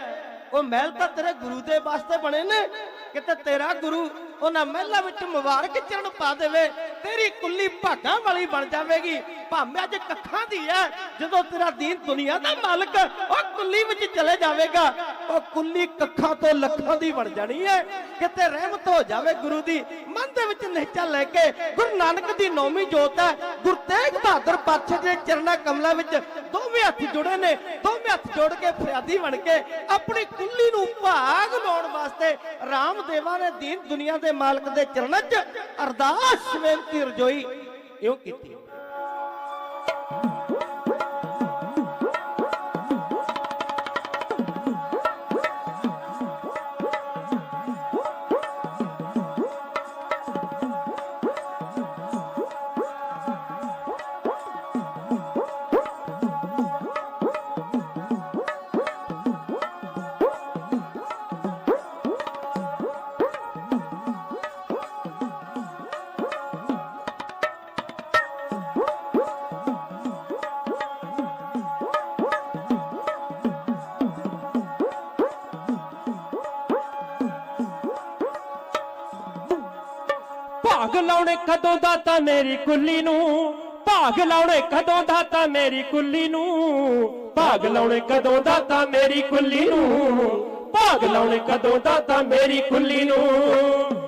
S2: ਉਹ ਮਹਿਲ ਤਾਂ ਤੇਰੇ ਗੁਰੂ ਦੇ ਵਾਸਤੇ ਬਣੇ ਨੇ। ਕਿਤੇ ਤੇਰਾ ਗੁਰੂ ਉਹਨਾਂ ਮਹਿਲਾਂ ਵਿੱਚ ਮੁਬਾਰਕ ਚਰਨ ਪਾ ਦੇਵੇ, ਤੇਰੀ ਕੁੱਲੀ ਭਾਗਾਂ ਵਾਲੀ ਬਣ ਜਾਵੇਗੀ। ਭਾਵੇਂ ਅੱਜ ਕੱਖਾਂ ਦੀ ਹੈ, ਜਦੋਂ ਤੇਰਾ ਦੀਨ ਦੁਨੀਆ ਦਾ ਮਾਲਕ ਉਹ ਕੁੱਲੀ ਵਿੱਚ ਚਲੇ ਜਾਵੇਗਾ, ਉਹ ਕੁੱਲੀ ਕੱਖਾਂ ਤੋਂ ਲੱਖਾਂ ਦੀ ਬਣ ਜਾਣੀ ਹੈ। ਕਿਤੇ ਰਹਿਮਤ ਹੋ ਜਾਵੇ ਗੁਰੂ ਦੀ। ਮਨ ਦੇ ਵਿੱਚ ਨਿਹਚਾ ਲੈ ਕੇ ਗੁਰੂ ਨਾਨਕ ਦੀ 9ਵੀਂ ਜੋਤ ਹੈ, ਗੁਰੂ ਤੇਗ ਬਹਾਦਰ ਪਾਤਸ਼ਾਹ ਦੇ ਚਰਨਾਂ ਕਮਲਾਂ ਵਿੱਚ ਦੋਵੇਂ ਹੱਥ ਜੁੜੇ ਨੇ। ਦੋਵੇਂ ਹੱਥ ਜੋੜ ਕੇ ਫਰਿਆਦੀ ਬਣ ਕੇ ਆਪਣੀ ਕੁੱਲੀ ਨੂੰ ਭਾਗ ਲਾਉਣ ਵਾਸਤੇ ਰਾਮਦੇਵਾ ਨੇ ਦੀਨ ਦੁਨੀਆ ਦੇ ਮਾਲਕ ਦੇ ਚਰਨਾਂ 'ਚ ਅਰਦਾਸ ਬੇਨਤੀ ਰਜੋਈ ਇਉਂ ਕੀਤੀ।
S1: ਭਾਗ ਲਾਉਣੇ ਕਦੋਂ ਦਾਤਾ ਮੇਰੀ ਕੁੱਲੀ ਨੂੰ, ਭਾਗ ਲਾਉਣੇ ਕਦੋਂ ਦਾਤਾ ਮੇਰੀ ਕੁੱਲੀ ਨੂੰ, ਭਾਗ ਲਾਉਣੇ ਕਦੋਂ ਦਾਤਾ ਮੇਰੀ ਕੁੱਲੀ ਨੂੰ, ਭਾਗ ਲਾਉਣੇ ਕਦੋਂ ਦਾਤਾ ਮੇਰੀ ਕੁੱਲੀ ਨੂੰ।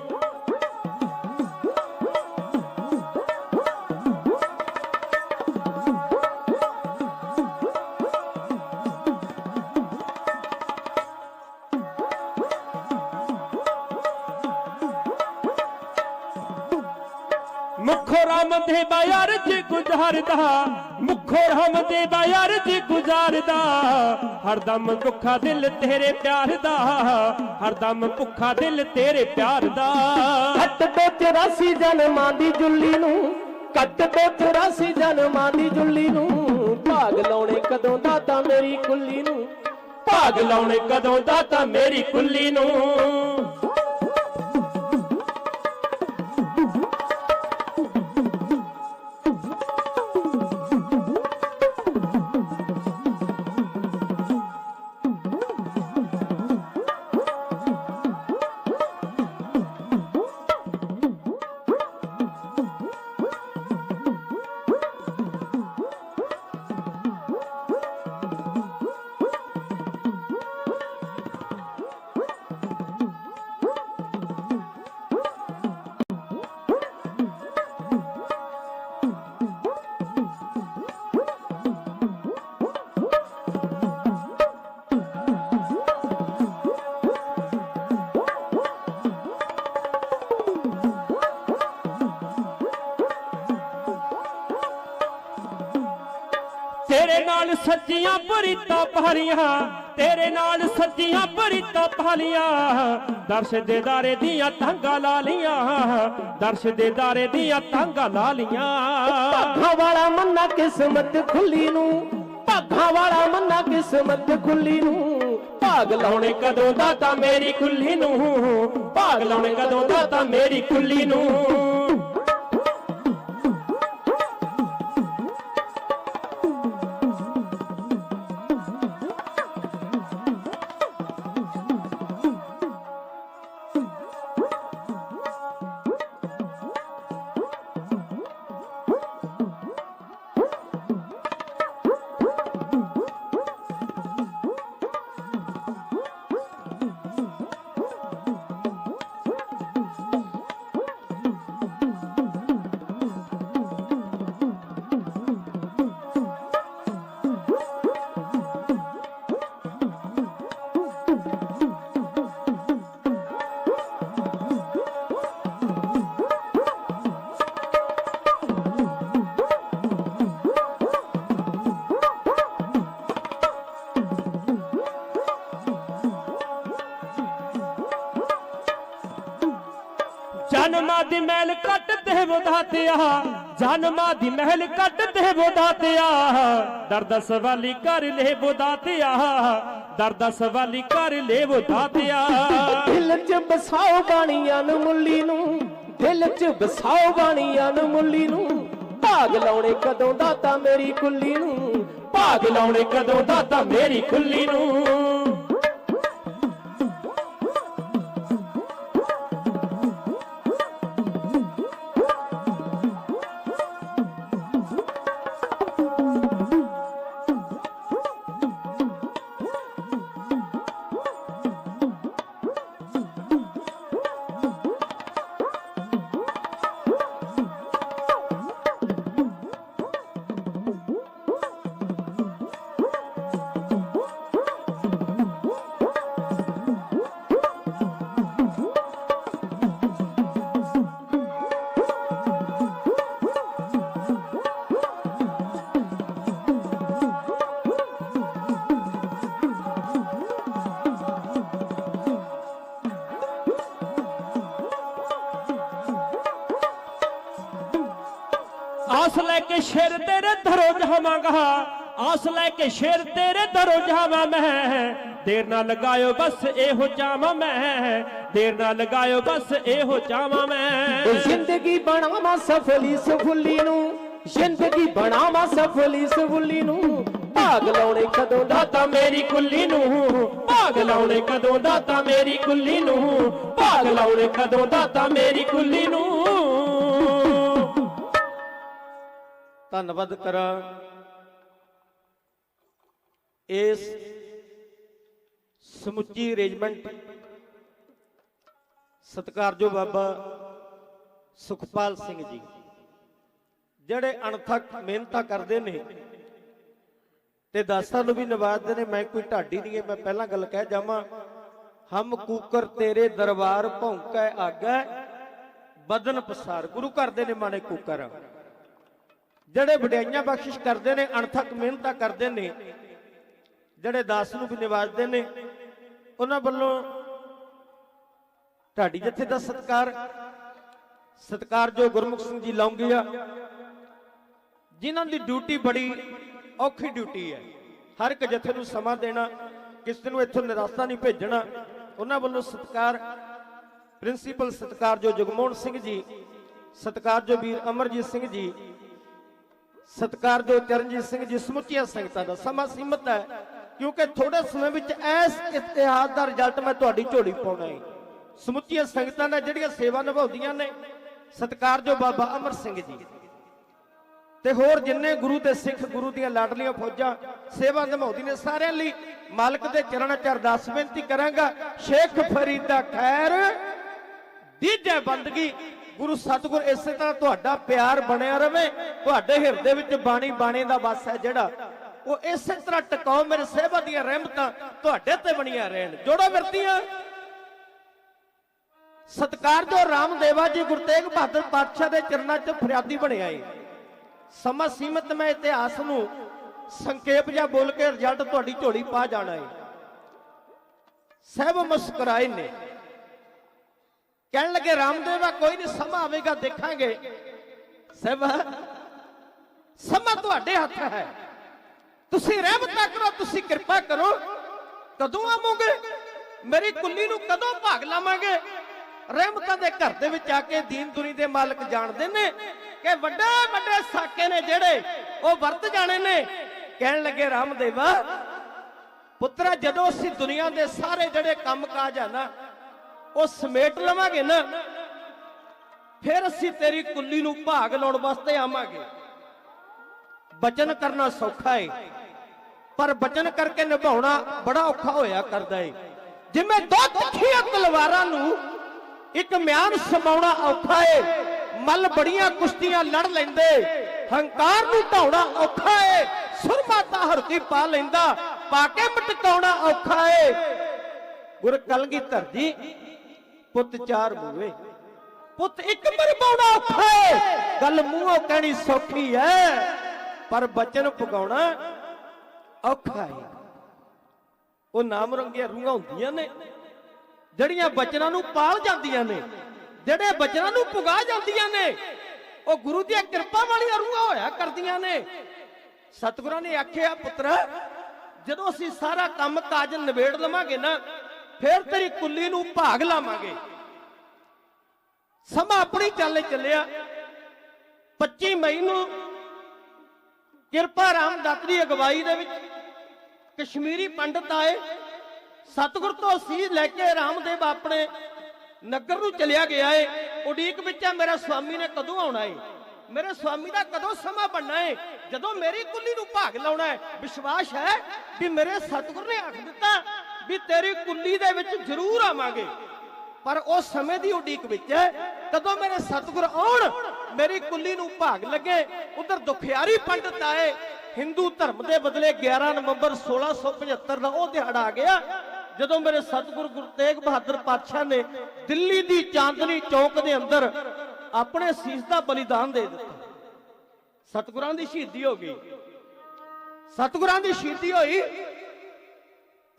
S1: ਮੁਖੋ ਰਾਮ ਦੇ ਬਾਇਰ ਜੀ ਗੁਜ਼ਾਰਦਾ, ਮੁਖੋ ਰਾਮ ਦੇ ਬਾਇਰ ਜੀ ਗੁਜ਼ਾਰਦਾ, ਹਰਦਮ ਭੁੱਖਾ ਦਿਲ ਤੇਰੇ ਪਿਆਰ ਦਾ, ਹਰਦਮ ਭੁੱਖਾ ਦਿਲ ਤੇਰੇ ਪਿਆਰ ਦਾ।
S3: ਕੱਟ ਦੋ 84 ਜਨਮਾਂ ਦੀ ਜੁੱਲੀ ਨੂੰ, ਕੱਟ ਦੋ 84 ਜਨਮਾਂ ਦੀ ਜੁੱਲੀ ਨੂੰ, ਭਾਗ ਲਾਉਣੇ ਕਦੋਂ ਦਾਤਾ ਮੇਰੀ ਕੁੱਲੀ ਨੂੰ,
S1: ਭਾਗ ਲਾਉਣੇ ਕਦੋਂ ਦਾਤਾ ਮੇਰੀ ਕੁੱਲੀ ਨੂੰ। ਤੇਰੇ ਨਾਲ ਸੱਚੀਆਂ ਪ੍ਰੀਤਾਂ ਭਾਲੀਆਂ, ਤੇਰੇ ਨਾਲ ਸੱਚੀਆਂ ਪ੍ਰੀਤਾਂ ਭਾਲੀਆਂ, ਦਰਸ਼ ਦੇ ਦਾਰੇ ਦੀਆਂ ਤਾਂਗਾਂ ਲਾ ਲੀਆਂ, ਦਰਸ਼ ਦੇ ਦਾਰੇ ਦੀਆਂ ਤਾਂਗਾਂ ਲਾ ਲੀਆਂ।
S3: ਭਾਗਾਂ ਵਾਲਾ ਮੰਨਾ ਕਿਸਮਤ ਖੁੱਲੀ ਨੂੰ, ਭਾਗਾਂ ਵਾਲਾ ਮੰਨਾ ਕਿਸਮਤ ਖੁੱਲੀ ਨੂੰ,
S1: ਭਾਗ ਲਾਉਣੇ ਕਦੋਂ ਦਾਤਾ ਮੇਰੀ ਕੁੱਲੀ ਨੂੰ, ਭਾਗ ਲਾਉਣੇ ਕਦੋਂ ਦਾਤਾ ਮੇਰੀ ਕੁੱਲੀ ਨੂੰ। ਜਨਮਾਂ ਦੀ ਮਹਿਲ ਕੱਟ ਦੇਵੋ ਦਾਤਿਆ, ਜਨਮਾਂ ਦੀ ਮਹਿਲ ਕੱਟ ਦੇਵੋ ਦਾਤਿਆ, ਦਰਦ ਸਵਾਲੀ ਕਰ ਲੈਵੋ ਦਾਤਿਆ, ਦਰਦ ਸਵਾਲੀ ਕਰ ਲੈਵੋ ਦਾਤਿਆ।
S3: ਦਿਲ 'ਚ ਬਸਾਓ ਬਾਣੀ ਅਨਮੁੱਲੀ ਨੂੰ, ਦਿਲ 'ਚ ਬਸਾਓ ਬਾਣੀ ਅਨਮੁੱਲੀ ਨੂੰ, ਭਾਗ ਲਾਉਣੇ ਕਦੋਂ ਦਾਤਾ ਮੇਰੀ ਕੁੱਲੀ ਨੂੰ,
S1: ਭਾਗ ਲਾਉਣੇ ਕਦੋਂ ਦਾਤਾ ਮੇਰੀ ਕੁੱਲੀ ਨੂੰ। आस लैके शेर तेरे दरो जावांगा, आस लैके शेर तेरे दरो जावा मैं, देर ना लगायो बस एहो जावा मैं, देर ना लगायो बस एहो जावा मैं।
S3: जिंदगी बनावा सफली सफुली नू, जिंदगी बनावा सफली सफुली नू, भाग लाउणे कदों
S1: दाता मेरी कुल्ली नू, भाग लाउणे कदों दाता मेरी कुल्ली नू, भाग लाउणे कदों दाता मेरी कुल्ली नू।
S2: ਧੰਨਵਾਦ ਕਰਾਂ ਇਸ ਸਮੁੱਚੀ ਅਰੇਂਜਮੈਂਟ ਸਤਿਕਾਰਯੋਗ ਬਾਬਾ ਸੁਖਪਾਲ ਸਿੰਘ ਜੀ, ਜਿਹੜੇ ਅਣਥੱਕ ਮਿਹਨਤਾਂ ਕਰਦੇ ਨੇ ਤੇ ਦਾਸਾਂ ਨੂੰ ਵੀ ਨਵਾਜ਼ਦੇ ਨੇ। ਮੈਂ ਕੋਈ ਢਾਡੀ ਨਹੀਂ, ਮੈਂ ਪਹਿਲਾਂ ਗੱਲ ਕਹਿ ਜਾਵਾਂ, ਹਮ ਕੂਕਰ ਤੇਰੇ ਦਰਬਾਰ ਭੌਂਕੈ ਆਗੈ ਬਦਨ ਪਸਾਰ। ਗੁਰੂ ਘਰ ਦੇ ਨੇ ਮਾਣੇ ਕੂਕਰ, ਜਿਹੜੇ ਵਡਿਆਈਆਂ ਬਖਸ਼ਿਸ਼ ਕਰਦੇ ਨੇ, ਅਣਥੱਕ ਮਿਹਨਤਾਂ ਕਰਦੇ ਨੇ, ਜਿਹੜੇ ਦਾਸ ਨੂੰ ਵੀ ਨਿਵਾਜਦੇ ਨੇ, ਉਹਨਾਂ ਵੱਲੋਂ ਢਾਡੀ ਜਥੇ ਦਾ ਸਤਿਕਾਰਯੋਗ ਗੁਰਮੁਖ ਸਿੰਘ ਜੀ ਲੌਂਗੀਆ, ਜਿਨ੍ਹਾਂ ਦੀ ਡਿਊਟੀ ਬੜੀ ਔਖੀ ਡਿਊਟੀ ਹੈ। ਹਰ ਇੱਕ ਜਥੇ ਨੂੰ ਸਮਾਂ ਦੇਣਾ, ਕਿਸੇ ਨੂੰ ਇੱਥੋਂ ਨਿਰਾਸ਼ਾ ਨਹੀਂ ਭੇਜਣਾ। ਉਹਨਾਂ ਵੱਲੋਂ ਸਤਿਕਾਰ ਪ੍ਰਿੰਸੀਪਲ ਸਤਿਕਾਰਯੋਗ ਜਗਮੋਹਨ ਸਿੰਘ ਜੀ, ਸਤਿਕਾਰਯੋਗ ਵੀਰ ਅਮਰਜੀਤ ਸਿੰਘ ਜੀ, ਸਤਿਕਾਰਯੋਗ ਚਰਨਜੀਤ ਸਿੰਘ ਜੀ, ਸਮੁੱਚੀਆਂ ਸੰਗਤਾਂ ਦਾ ਸਮਾਂ ਸੀਮਤ ਹੈ, ਕਿਉਂਕਿ ਥੋੜੇ ਸਮੇਂ ਵਿੱਚ ਇਸ ਇਤਿਹਾਸ ਦਾ ਰਿਜ਼ਲਟ ਮੈਂ ਤੁਹਾਡੀ ਝੋਲੀ ਪਾਉਣਾ ਹੈ। ਸਮੁੱਚੀਆਂ ਸੰਗਤਾਂ ਨੇ ਜਿਹੜੀਆਂ ਸੇਵਾ ਨਿਭਾਉਂਦੀਆਂ ਨੇ, ਸਤਿਕਾਰਯੋਗ ਬਾਬਾ ਅਮਰ ਸਿੰਘ ਜੀ ਤੇ ਹੋਰ ਜਿੰਨੇ ਗੁਰੂ ਦੇ ਸਿੱਖ, ਗੁਰੂ ਦੀਆਂ ਲਾਡਲੀਆਂ ਫੌਜਾਂ ਸੇਵਾ ਨਿਭਾਉਂਦੀ ਨੇ, ਸਾਰਿਆਂ ਲਈ ਮਾਲਕ ਦੇ ਚਰਨਾਂ 'ਚ ਅਰਦਾਸ ਬੇਨਤੀ ਕਰਾਂਗਾ। ਸ਼ੇਖ ਫਰੀਦਾ ਖੈਰ ਦੀਜੇ ਬੰਦਗੀ, ਗੁਰੂ ਸਤਿਗੁਰ ਇਸੇ ਤਰ੍ਹਾਂ ਤੁਹਾਡਾ ਪਿਆਰ ਬਣਿਆ ਰਵੇ, ਤੁਹਾਡੇ ਹਿਰਦੇ ਵਿੱਚ ਬਾਣੀ ਬਾਣੇ ਦਾ ਵਸ ਹੈ ਜਿਹੜਾ, ਉਹ ਇਸੇ ਤਰ੍ਹਾਂ ਟਿਕਾਓ। ਮੇਰੇ ਸੇਵਾ ਦੀਆਂ ਰਹਿਮਤਾਂ ਤੁਹਾਡੇ ਤੇ ਬਣੀਆਂ ਰਹਿਣ। ਜੋੜੋ ਵਰਤੀਆਂ। ਸਤਿਕਾਰਯੋਗ ਰਾਮਦੇਵਾ ਜੀ ਗੁਰੂ ਤੇਗ ਬਹਾਦਰ ਪਾਤਸ਼ਾਹ ਦੇ ਚਰਨਾਂ 'ਚ ਫਰਿਆਦੀ ਬਣਿਆ ਏ। ਸਮਾਂ ਸੀਮਤ, ਮੈਂ ਇਤਿਹਾਸ ਨੂੰ ਸੰਖੇਪ ਜਿਹਾ ਬੋਲ ਕੇ ਰਿਜ਼ਲਟ ਤੁਹਾਡੀ ਝੋਲੀ ਪਾ ਜਾਣਾ ਏ। ਸਭ ਮੁਸਕਰਾਏ ਨੇ, ਕਹਿਣ ਲੱਗੇ ਰਾਮਦੇਵਾ ਕੋਈ ਨਹੀਂ, ਸਮਾਂ ਆਵੇਗਾ ਦੇਖਾਂਗੇ। ਸਭ ਸਮਾਂ ਤੁਹਾਡੇ ਹੱਥ ਹੈ, ਤੁਸੀਂ ਰਹਿਮਤਾਂ ਕਰੋ, ਤੁਸੀਂ ਕਿਰਪਾ ਕਰੋ। ਕਦੋਂ ਆਵੋਗੇ ਮੇਰੀ ਕੁੱਲੀ ਨੂੰ, ਕਦੋਂ ਭਾਗ ਲਾਵਾਂਗੇ? ਰਹਿਮਤਾਂ ਦੇ ਘਰ ਦੇ ਵਿੱਚ ਆ ਕੇ ਦੀਨ ਦੁਨੀ ਦੇ ਮਾਲਕ ਜਾਣਦੇ ਨੇ ਕਿ ਵੱਡੇ ਵੱਡੇ ਸਾਕੇ ਨੇ ਜਿਹੜੇ ਉਹ ਵਰਤ ਜਾਣੇ ਨੇ। ਕਹਿਣ ਲੱਗੇ ਰਾਮਦੇਵਾ ਪੁੱਤਰਾ, ਜਦੋਂ ਅਸੀਂ ਦੁਨੀਆ ਦੇ ਸਾਰੇ ਜਿਹੜੇ ਕੰਮ ਕਾਜ ਆ ਨਾ ਉਹ ਸਮੇਟ ਲਵਾਂਗੇ ਨਾ, ਫਿਰ ਅਸੀਂ ਤੇਰੀ ਕੁੱਲੀ ਨੂੰ ਭਾਗ ਲਾਉਣ ਵਾਸਤੇ ਆਵਾਂਗੇ। ਬਚਨ ਕਰਨਾ ਸੌਖਾ ਏ, ਪਰ ਬਚਨ ਕਰਕੇ ਨਿਭਾਉਣਾ ਬੜਾ ਔਖਾ ਹੋਇਆ ਕਰਦਾ ਏ। ਜਿਵੇਂ ਦੋ ਤਿੱਖੀਆਂ ਤਲਵਾਰਾਂ ਨੂੰ ਇੱਕ ਮਿਆਨ ਸਮਾਉਣਾ ਔਖਾ ਏ, ਮੱਲ ਬੜੀਆਂ ਕੁਸ਼ਤੀਆਂ ਲੜ ਲੈਂਦੇ, ਹੰਕਾਰ ਨੂੰ ਢਾਉਣਾ ਔਖਾ ਏ, ਸੁਰਮਾ ਤਾਂ ਹਰਤੀ ਪਾ ਲੈਂਦਾ, ਪਾ ਕੇ ਮਟਕਾਉਣਾ ਔਖਾ ਏ। ਗੁਰ ਕਲਗੀਧਰ ਜੀ ਪੁੱਤ ਚਾਰ ਮੂਹੇ, ਪੁੱਤ ਇੱਕ ਮਰਵਾਉਣਾ ਔਖਾ ਏ। ਗੱਲ ਮੂੰਹੋਂ ਕਹਿਣੀ ਸੌਖੀ ਐ, ਪਰ ਬਚਨ ਪੁਗਾਉਣਾ ਔਖਾ ਏ। ਉਹ ਨਾਮ ਰੰਗੀਆਂ ਰੂਹਾਂ ਹੁੰਦੀਆਂ ਨੇ ਜਿਹੜੀਆਂ ਬਚਨਾਂ ਨੂੰ ਪਾਲ ਜਾਂਦੀਆਂ ਨੇ। ਜਿਹੜੇ ਬਚਨਾਂ ਨੂੰ ਪੁਗਾ ਜਾਂਦੀਆਂ ਨੇ ਉਹ ਗੁਰੂ ਦੀ ਕਿਰਪਾ ਵਾਲੀਆਂ ਰੂਹਾਂ ਹੋਇਆ ਕਰਦੀਆਂ ਨੇ। ਸਤਿਗੁਰਾਂ ਨੇ ਆਖਿਆ ਪੁੱਤਰ ਜਦੋਂ ਅਸੀਂ ਸਾਰਾ ਕੰਮ ਕਾਜ ਨਿਬੇੜ ਲਵਾਂਗੇ ਨਾ ਫਿਰ ਤੇਰੀ ਕੁੱਲੀ ਨੂੰ ਭਾਗ ਲਾਵਾਂਗੇ। ਸਮਾਂ ਆਪਣੀ ਚੱਲ ਚੱਲਿਆ। 25 ਮਈ ਨੂੰ ਕਿਰਪਾ ਰਾਮ ਦੱਤ ਦੀ ਅਗਵਾਈ ਦੇ ਵਿੱਚ ਕਸ਼ਮੀਰੀ ਪੰਡਤ ਆਏ। ਸਤਿਗੁਰ ਤੋਂ ਅਸੀਸ ਲੈ ਕੇ ਰਾਮਦੇਵ ਆਪਣੇ ਨਗਰ ਨੂੰ ਚਲਿਆ ਗਿਆ ਏ। ਉਡੀਕ ਵਿੱਚ ਆ ਮੇਰਾ ਸਵਾਮੀ ਨੇ ਕਦੋਂ ਆਉਣਾ ਏ, ਮੇਰੇ ਸਵਾਮੀ ਦਾ ਕਦੋਂ ਸਮਾਂ ਬਣਨਾ ਏ, ਜਦੋਂ ਮੇਰੀ ਕੁੱਲੀ ਨੂੰ ਭਾਗ ਲਾਉਣਾ ਹੈ। ਵਿਸ਼ਵਾਸ ਹੈ ਵੀ ਮੇਰੇ ਸਤਿਗੁਰ ਨੇ ਆਖ ਦਿੱਤਾ ਵੀ ਤੇਰੀ ਕੁੱਲੀ ਦੇ ਵਿੱਚ ਜ਼ਰੂਰ ਆਵਾਂਗੇ। ਪਰ ਉਸ ਸਮੇਂ ਦੀ ਉਡੀਕ ਵਿੱਚ ਹੈ ਕਦੋਂ ਮੇਰੇ ਸਤਿਗੁਰ ਆਉਣ, ਮੇਰੀ ਕੁੱਲੀ ਨੂੰ ਭਾਗ ਲੱਗੇ। ਉਧਰ ਦੁਖਿਆਰੀ ਪੰਡਤ ਆਏ। ਹਿੰਦੂ ਧਰਮ ਦੇ ਬਦਲੇ 11 ਨਵੰਬਰ 1675 ਦਾ ਉਹ ਦਿਹਾੜਾ ਆ ਗਿਆ ਜਦੋਂ ਮੇਰੇ ਸਤਿਗੁਰ ਗੁਰੂ ਤੇਗ ਬਹਾਦਰ ਪਾਤਸ਼ਾਹ ਨੇ ਦਿੱਲੀ ਦੀ ਚਾਂਦਨੀ ਚੌਕ ਦੇ ਅੰਦਰ ਆਪਣੇ ਸੀਸ ਦਾ ਬਲੀਦਾਨ ਦੇ ਦਿੱਤਾ। ਸਤਿਗੁਰਾਂ ਦੀ ਸ਼ਹੀਦੀ ਹੋ ਗਈ। ਸਤਿਗੁਰਾਂ ਦੀ ਸ਼ਹੀਦੀ ਹੋਈ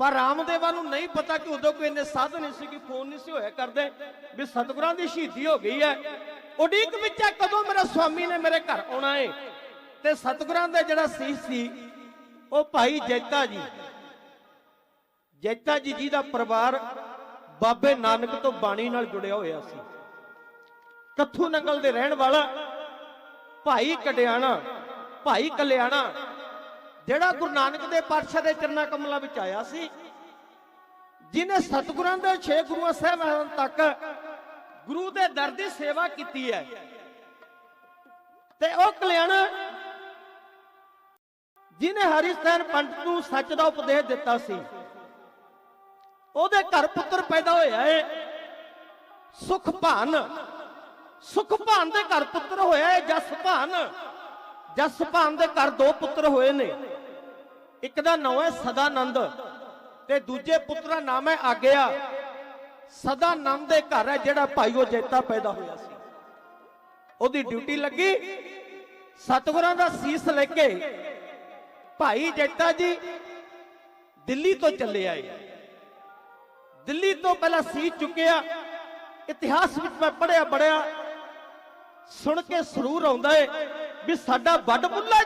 S2: ਪਰ ਰਾਮਦੇਵਾਂ ਨੂੰ ਨਹੀਂ ਪਤਾ ਕਿ ਉਦੋਂ ਕੋਈ ਇੰਨੇ ਸਾਧਨ ਨਹੀਂ ਸੀ, ਕਿ ਫੋਨ ਨਹੀਂ ਸੀ ਹੋਇਆ ਕਰਦੇ ਵੀ ਸਤਿਗੁਰਾਂ ਦੀ ਸ਼ਹੀਦੀ ਹੋ ਗਈ ਹੈ। ਉਡੀਕ ਵਿੱਚ ਹੈ ਕਦੋਂ ਮੇਰਾ ਸਵਾਮੀ ਨੇ ਮੇਰੇ ਘਰ ਆਉਣਾ ਹੈ। ਤੇ ਸਤਿਗੁਰਾਂ ਦਾ ਜਿਹੜਾ ਸੀਸ ਸੀ ਉਹ ਭਾਈ ਜੈਤਾ ਜੀ, ਜੈਤਾ ਜੀ ਦਾ ਪਰਿਵਾਰ ਬਾਬੇ ਨਾਨਕ ਤੋਂ ਬਾਣੀ ਨਾਲ ਜੁੜਿਆ ਹੋਇਆ ਸੀ। ਕੱਥੂ ਨੰਗਲ ਦੇ ਰਹਿਣ ਵਾਲਾ ਭਾਈ ਕਡਿਆਣਾ, ਭਾਈ ਕਲਿਆਣਾ ਜਿਹੜਾ ਗੁਰੂ ਨਾਨਕ ਦੇ ਪਾਤਸ਼ਾਹ ਦੇ ਚਰਨਾਂ ਕਮਲਾਂ ਵਿੱਚ ਆਇਆ ਸੀ, ਜਿਨੇ ਸਤਿਗੁਰਾਂ ਦੇ 6 ਗੁਰੂਆਂ ਸਾਹਿਬਾਨ ਤੱਕ ਗੁਰੂ ਦੇ ਦਰ ਦੀ ਸੇਵਾ ਕੀਤੀ ਹੈ। ਤੇ ਉਹ ਕਲਿਆਣਾ ਜਿਨੇ ਹਰੀਸੈਨ ਪੰਡਤ ਨੂੰ ਸੱਚ ਦਾ ਉਪਦੇਸ਼ ਦਿੱਤਾ ਸੀ, ਉਹਦੇ ਘਰ ਪੁੱਤਰ ਪੈਦਾ ਹੋਇਆ ਹੈ ਸੁਖਭਾਨ। ਸੁਖਭਾਨ ਦੇ ਘਰ ਪੁੱਤਰ ਹੋਇਆ ਹੈ ਜਸਭਾਨ। ਜਸਭਾਨ ਦੇ ਘਰ 2 ਪੁੱਤਰ ਹੋਏ ਨੇ। ਇੱਕ ਦਾ ਨਾਮ ਹੈ ਸਦਾਨੰਦ ਤੇ ਦੂਜੇ ਪੁੱਤਰ ਦਾ ਨਾਮ ਹੈ ਆਗਿਆ। ਸਦਾਨੰਦ ਦੇ ਘਰ ਹੈ ਜਿਹੜਾ ਭਾਈ ਉਹ ਜੈਤਾ ਪੈਦਾ ਹੋਇਆ ਸੀ। ਉਹਦੀ ਡਿਊਟੀ ਲੱਗੀ ਸਤਿਗੁਰਾਂ ਦਾ ਸੀਸ ਲੈ ਕੇ ਭਾਈ ਜੈਤਾ ਜੀ ਦਿੱਲੀ ਤੋਂ ਚੱਲੇ ਆਏ। ਦਿੱਲੀ ਤੋਂ ਪਹਿਲਾਂ ਸੀਸ ਚੁੱਕਿਆ। ਇਤਿਹਾਸ ਵਿੱਚ ਮੈਂ ਪੜਿਆ ਸੁਣ ਕੇ ਸਰੂਰ ਆਉਂਦਾ ਹੈ ਵੀ ਸਾਡਾ ਵੱਡ ਮੁੱਲਾ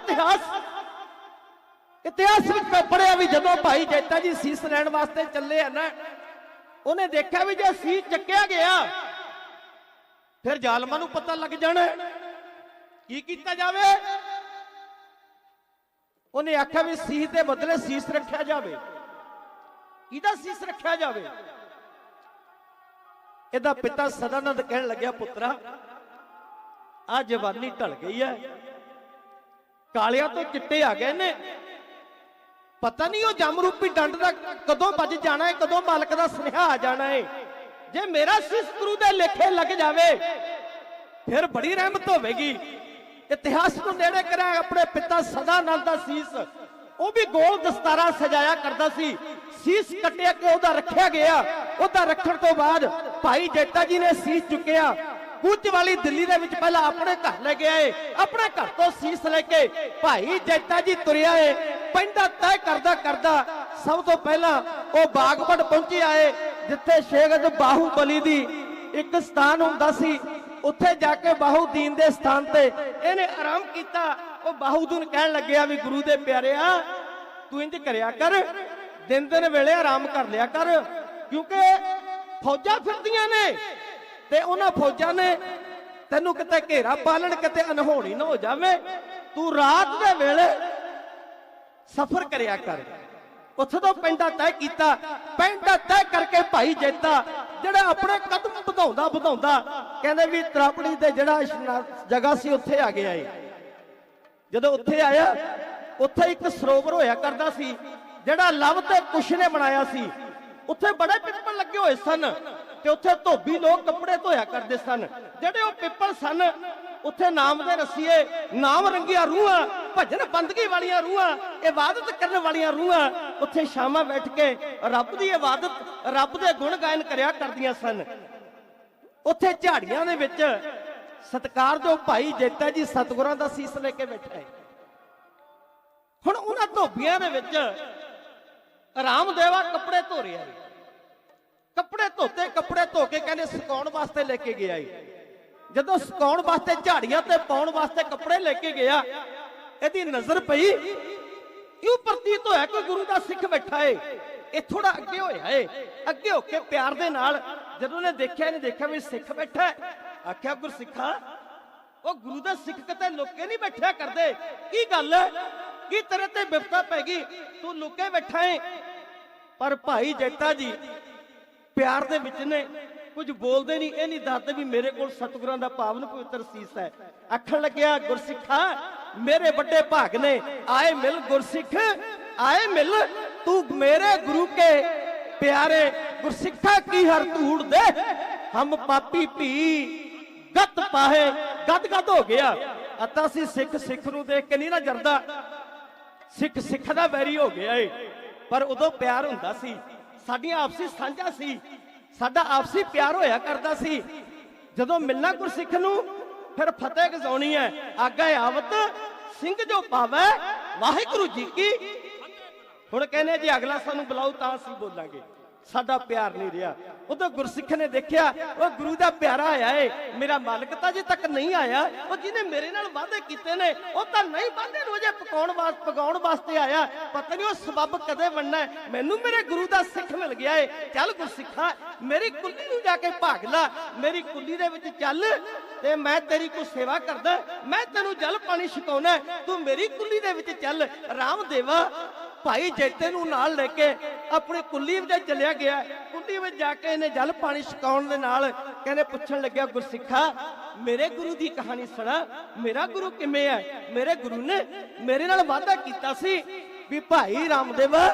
S2: ਇਤਿਹਾਸ ਵਿੱਚ ਮੈਂ ਪੜਿਆ ਵੀ ਜਦੋਂ ਭਾਈ ਜੈਤਾ ਜੀ ਸੀਸ ਲੈਣ ਵਾਸਤੇ ਚੱਲੇ ਆ ਨਾ, ਉਹਨੇ ਦੇਖਿਆ ਵੀ ਜੇ ਸੀਸ ਚੱਕਿਆ ਗਿਆ ਫਿਰ ਜ਼ਾਲਮਾਂ ਨੂੰ ਪਤਾ ਲੱਗ ਜਾਣਾ, ਕੀ ਕੀਤਾ ਜਾਵੇ। ਉਹਨੇ ਆਖਿਆ ਵੀ ਸੀਸ ਦੇ ਬਦਲੇ ਸੀਸ ਰੱਖਿਆ ਜਾਵੇ। ਕਿਹਦਾ ਸੀਸ ਰੱਖਿਆ ਜਾਵੇ? ਇਹਦਾ ਪਿਤਾ ਸਦਾਨੰਦ ਕਹਿਣ ਲੱਗਿਆ ਪੁੱਤਰਾ ਆ ਜਵਾਨੀ ਢਲ ਗਈ ਹੈ, ਕਾਲਿਆਂ ਤੋਂ ਚਿੱਟੇ ਆ ਗਏ ਨੇ, ਪਤਾ ਨਹੀਂ ਉਹ ਜਮਰੂਪੀ ਡੰਡ ਦਾ ਕਦੋਂ ਵੱਜ ਜਾਣਾ ਹੈ, ਕਦੋਂ ਮਾਲਕ ਦਾ ਸੁਨੇਹਾ ਆ ਜਾਣਾ ਹੈ। ਜੇ ਮੇਰਾ ਸੀਸ ਗੁਰੂ ਦੇ ਲੇਖੇ ਲੱਗ ਜਾਵੇ ਫਿਰ ਬੜੀ ਰਹਿਮਤ ਹੋਵੇਗੀ। ਇਤਿਹਾਸ ਨੂੰ ਨੇੜੇ ਕਰਾਂ ਆਪਣੇ ਪਿਤਾ ਸਦਾਨੰਦ ਦਾ ਸੀਸ ਉਹ ਵੀ ਗੋਲ ਦਸਤਾਰਾ ਸਜਾਇਆ ਕਰਦਾ ਸੀ। ਸੀਸ ਕੱਟਿਆ ਕੇ ਉਹਦਾ ਰੱਖਿਆ ਗਿਆ। ਉਹਦਾ ਰੱਖਣ ਤੋਂ ਬਾਅਦ ਭਾਈ ਜੈਤਾ ਜੀ ਨੇ ਸੀਸ ਚੁੱਕਿਆ। ਕੁਝ ਵਾਲੀ ਦਿੱਲੀ ਦੇ ਵਿੱਚ ਪਹਿਲਾਂ ਆਪਣੇ ਘਰ ਲੈ ਕੇ ਆਏ। ਆਪਣੇ ਘਰ ਤੋਂ ਸੀਸ ਲੈ ਕੇ ਭਾਈ ਜੈਤਾ ਜੀ ਤੁਰਿਆ ਏ। ਪਿੰਡਾ ਤੈਅ ਕਰਦਾ ਸਭ ਤੋਂ ਪਹਿਲਾਂ ਉਹ ਬਾਗਪੜ ਪਹੁੰਚਿਆ ਏ ਜਿੱਥੇ ਸ਼ੇਖਦ ਬਾਹੂਬਲੀ ਦੀ ਇੱਕ ਸਥਾਨ ਹੁੰਦਾ ਸੀ। ਉੱਥੇ ਜਾ ਕੇ ਬਾਹੂਦੀਨ ਦੇ ਸਥਾਨ ਤੇ ਇਹਨੇ ਆਰਾਮ ਕੀਤਾ। ਉਹ ਬਾਹੂਦੀਨ ਕਹਿਣ ਲੱਗਿਆ ਵੀ ਗੁਰੂ ਦੇ ਪਿਆਰਿਆ ਤੂੰ ਇੰਜ ਕਰਿਆ ਕਰ, ਦਿਨ ਵੇਲੇ ਆਰਾਮ ਕਰ ਲਿਆ ਕਰ, ਕਿਉਂਕਿ ਫੌਜਾਂ ਫਿਰਦੀਆਂ ਨੇ ਤੇ ਉਹਨਾਂ ਫੌਜਾਂ ਨੇ ਤੈਨੂੰ ਕਿਤੇ ਘੇਰਾ ਪਾ ਲੈਣ, ਕਿਤੇ ਅਨਹੋਣੀ ਨਾ ਹੋ ਜਾਵੇ। ਤੂੰ ਰਾਤ ਦੇ ਵੇਲੇ ਸਫ਼ਰ ਕਰਿਆ ਕਰ। ਉੱਥੇ ਤੋਂ ਪਿੰਡਾ ਤੈਅ ਕੀਤਾ। ਪਿੰਡਾ ਤੈਅ ਕਰਕੇ ਭਾਈ ਜੈਤਾ ਜਿਹੜਾ ਆਪਣੇ ਕਦਮ ਵਧਾਉਂਦਾ ਕਹਿੰਦੇ ਵੀ ਤਰਾਪੜੀ ਤੇ ਜਿਹੜਾ ਜਗ੍ਹਾ ਸੀ ਉੱਥੇ ਆ ਗਿਆ ਏ। ਜਦੋਂ ਉੱਥੇ ਆਇਆ ਉੱਥੇ ਇੱਕ ਸਰੋਵਰ ਹੋਇਆ ਕਰਦਾ ਸੀ ਜਿਹੜਾ ਲਵ ਤੇ ਕੁਸ਼ ਨੇ ਬਣਾਇਆ ਸੀ। ਉੱਥੇ ਬੜੇ ਪਿੱਪਲ ਲੱਗੇ ਹੋਏ ਸਨ ਤੇ ਉੱਥੇ ਧੋਬੀ ਲੋਕ ਕੱਪੜੇ ਧੋਇਆ ਕਰਦੇ ਸਨ। ਜਿਹੜੇ ਉਹ ਪਿੱਪਲ ਸਨ ਉੱਥੇ ਨਾਮ ਦੇ ਰਸੀਏ, ਨਾਮ ਰੰਗੀਆਂ ਰੂਹਾਂ, ਭਜਨ ਬੰਦਗੀ ਵਾਲੀਆਂ ਰੂਹਾਂ, ਇਬਾਦਤ ਕਰਨ ਵਾਲੀਆਂ ਰੂਹਾਂ ਉੱਥੇ ਸ਼ਾਮਾਂ ਬੈਠ ਕੇ ਰੱਬ ਦੀ ਇਬਾਦਤ, ਰੱਬ ਦੇ ਗੁਣ ਗਾਇਨ ਕਰਿਆ ਕਰਦੀਆਂ ਸਨ। ਉੱਥੇ ਝਾੜੀਆਂ ਦੇ ਵਿੱਚ ਸਤਿਕਾਰਯੋਗ ਭਾਈ ਜੈਤਾ ਜੀ ਸਤਿਗੁਰਾਂ ਦਾ ਸੀਸ ਲੈ ਕੇ ਬੈਠਾ ਹੈ। ਹੁਣ ਉਹਨਾਂ ਧੋਬੀਆਂ ਦੇ ਵਿੱਚ ਰਾਮਦੇਵਾ ਕੱਪੜੇ ਧੋ ਰਿਹਾ ਹੈ। ਕੱਪੜੇ ਧੋਤੇ ਧੋ ਕੇ ਕਹਿੰਦੇ ਸੁਕਾਉਣ ਵਾਸਤੇ ਲੈ ਕੇ ਗਿਆ ਏ। ਜਦੋਂ ਸੁਕਾਉਣ ਵਾਸਤੇ ਝਾੜੀਆਂ ਤੇ ਪਾਉਣ ਵਾਸਤੇ ਕੱਪੜੇ ਲੈ ਕੇ ਗਿਆ, ਇਹਦੀ ਨਜ਼ਰ ਪਈ, ਇਉਂ ਪ੍ਰਤੀਤ ਹੋਇਆ ਕਿ ਗੁਰੂ ਦਾ ਸਿੱਖ ਬੈਠਾ ਏ। ਇਹ ਥੋੜਾ ਅੱਗੇ ਹੋਇਆ ਏ, ਅੱਗੇ ਹੋ ਕੇ ਪਿਆਰ ਦੇ ਨਾਲ ਜਦੋਂ ਉਹਨੇ ਦੇਖਿਆ, ਇਹਨੇ ਦੇਖਿਆ ਵੀ ਸਿੱਖ ਬੈਠਾ ਹੈ, ਆਖਿਆ ਗੁਰਸਿੱਖਾ, ਉਹ ਗੁਰੂ ਦਾ ਸਿੱਖ ਕਿਤੇ ਲੁਕੇ ਨਹੀਂ ਬੈਠਿਆ ਕਰਦੇ, ਕੀ ਗੱਲ ਹੈ, ਕੀ ਤੇਰੇ ਤੇ ਬਿਪਤਾ ਪੈ ਗਈ, ਤੂੰ ਲੁਕੇ ਬੈਠਾ ਏ। ਪਰ ਭਾਈ ਜੈਤਾ ਜੀ ਪਿਆਰ ਦੇ ਵਿੱਚ ਨੇ, ਕੁਝ ਬੋਲਦੇ ਨਹੀਂ, ਇਹ ਨਹੀਂ ਦੱਸਦੇ ਵੀ ਮੇਰੇ ਕੋਲ ਸਤਿਗੁਰਾਂ ਦਾ ਪਾਵਨ ਪਵਿੱਤਰ ਸੀਸ ਹੈ। ਆਖਣ ਲੱਗਿਆ ਗੁਰਸਿੱਖਾ, ਮੇਰੇ ਵੱਡੇ ਭਾਗ ਨੇ, ਆਏ ਮਿਲ ਗੁਰਸਿੱਖ, ਆਏ ਮਿਲ, ਤू मेरे गुरु के प्यारे गुरसिखा की हर धूड़ दे, हम पापी भी गत पाहे। गद गद हो गया, अता सी सिख सिख नूं देख के नहीं ना जरदा, सिख सिख दा वैरी हो गया है। पर उदों प्यार हुंदा सी, साडियां आपसी सांझा सी, साडा आपसी प्यार होया करदा सी। जदों मिलना गुरसिख नूं फिर फतेह गजाउणी है, आगे आवत सिंह जो पावे वाहिगुरू जी की। ਹੁਣ ਕਹਿੰਦੇ ਜੀ ਅਗਲਾ ਸਾਨੂੰ ਬੁਲਾਓ ਤਾਂ ਅਸੀਂ ਬੋਲਾਂਗੇ, ਸਾਡਾ ਪਿਆਰ ਨਹੀਂ ਰਿਹਾ। ਉਦੋਂ ਗੁਰਸਿੱਖ ਨੇ ਦੇਖਿਆ ਉਹ ਗੁਰੂ ਦਾ ਪਿਆਰਾ ਆਇਆ ਏ, ਮੇਰਾ ਮਾਲਕ ਤਾਂ ਅਜੇ ਤੱਕ ਨਹੀਂ ਆਇਆ, ਉਹ ਜਿਹਨੇ ਮੇਰੇ ਨਾਲ ਵਾਅਦੇ ਕੀਤੇ ਨੇ ਉਹ ਤਾਂ ਨਹੀਂ ਵਾਅਦੇ ਨੂੰ ਅਜੇ ਪਕਾਉਣ ਵਾਸਤੇ ਆਇਆ, ਪਤਾ ਨਹੀਂ ਉਹ ਸਬੱਬ ਕਦੇ ਬਣਨਾ। ਮੈਨੂੰ ਮੇਰੇ ਗੁਰੂ ਦਾ ਸਿੱਖ ਮਿਲ ਗਿਆ ਏ, ਚੱਲ ਗੁਰਸਿੱਖਾ ਮੇਰੀ ਕੁੱਲੀ ਨੂੰ ਜਾ ਕੇ ਭਾਗ ਲਾ, ਮੇਰੀ ਕੁੱਲੀ ਦੇ ਵਿੱਚ ਚੱਲ ਤੇ ਮੈਂ ਤੇਰੀ ਕੋਈ ਸੇਵਾ ਕਰਦਾ, ਮੈਂ ਤੈਨੂੰ ਜਲ ਪਾਣੀ ਛਕਾਉਣਾ, ਤੂੰ ਮੇਰੀ ਕੁੱਲੀ ਦੇ ਵਿੱਚ ਚੱਲ। ਰਾਮਦੇਵਾ ਭਾਈ ਜੈਤੇ ਨੂੰ ਨਾਲ ਲੈ ਕੇ ਆਪਣੀ ਕੁੱਲੀ ਵਿੱਚ ਚਲਿਆ ਗਿਆ। ਕੁੱਲੀ ਵਿੱਚ ਜਾ ਕੇ ਇਹਨੇ ਜਲ ਪਾਣੀ ਛਕਾਉਣ ਦੇ ਨਾਲ ਕਹਿੰਦੇ ਪੁੱਛਣ ਲੱਗਿਆ ਗੁਰਸਿੱਖਾ, ਮੇਰੇ ਗੁਰੂ ਦੀ ਕਹਾਣੀ ਸੁਣਾ, ਮੇਰਾ ਗੁਰੂ ਕਿਵੇਂ ਹੈ? ਮੇਰੇ ਗੁਰੂ ਨੇ ਮੇਰੇ ਨਾਲ ਵਾਅਦਾ ਕੀਤਾ ਸੀ ਵੀ ਭਾਈ ਰਾਮਦੇਵਾ,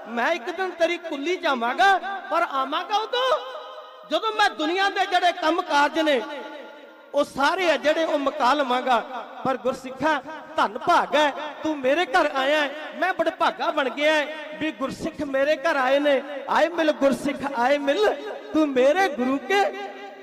S2: ਮੈਂ ਇੱਕ ਦਿਨ ਤੇਰੀ ਕੁੱਲੀ ਜਾਵਾਂਗਾ, ਪਰ ਆਵਾਂਗਾ ਉਦੋਂ ਜਦੋਂ ਮੈਂ ਦੁਨੀਆ ਦੇ ਜਿਹੜੇ ਕੰਮ ਕਾਰਜ ਨੇ ਉਹ ਸਾਰੇ ਆ ਜਿਹੜੇ ਉਹ ਮੁਕਾ ਲਵਾਂਗਾ। ਪਰ ਗੁਰਸਿੱਖਾ ਧੰਨ ਭਾਗ ਹੈ, ਤੂੰ ਮੇਰੇ ਘਰ ਆਇਆ, ਮੈਂ ਬੜਾ ਭਾਗਾ ਬਣ ਗਿਆ ਵੀ ਗੁਰਸਿੱਖ ਮੇਰੇ ਘਰ ਆਏ ਨੇ। ਆਏ ਮਿਲ ਗੁਰਸਿੱਖ, ਆਏ ਮਿਲ, ਤੂੰ ਮੇਰੇ ਗੁਰੂ ਕੇ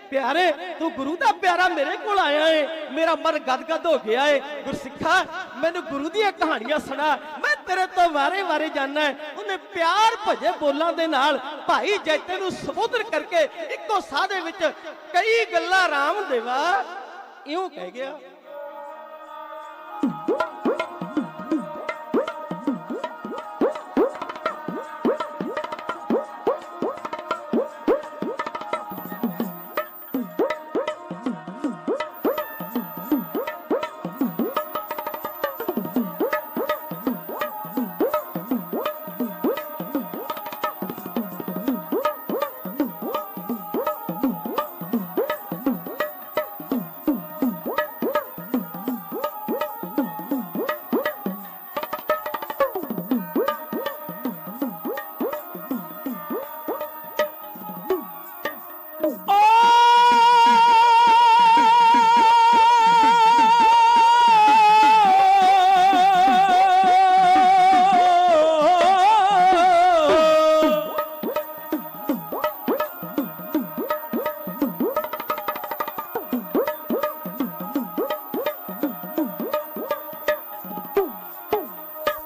S2: ਪਿਆਰੇ, ਤੂੰ ਗੁਰੂ ਦਾ ਪਿਆਰਾ ਮੇਰੇ ਕੋਲ ਆਇਆ ਏ, ਮੇਰਾ ਮਨ ਗਦਗਦ ਹੋ ਗਿਆ ਏ। ਗੁਰਸਿੱਖਾ ਮੈਨੂੰ ਗੁਰੂ ਦੀਆਂ ਕਹਾਣੀਆਂ ਸੁਣਾ, ਮੈਂ ਤੇਰੇ ਤੋਂ ਵਾਰੇ ਜਾਣਾ। ਉਹਨੇ ਪਿਆਰ ਭਜੇ ਬੋਲਾਂ ਦੇ ਨਾਲ ਭਾਈ ਜੈਤੇ ਨੂੰ ਸੰਬੋਧਨ ਕਰਕੇ ਇੱਕੋ ਸਾਹ ਦੇ ਵਿੱਚ ਕਈ ਗੱਲਾਂ ਰਾਮਦੇਵਾ ਇਉਂ ਕਹਿ ਗਿਆ।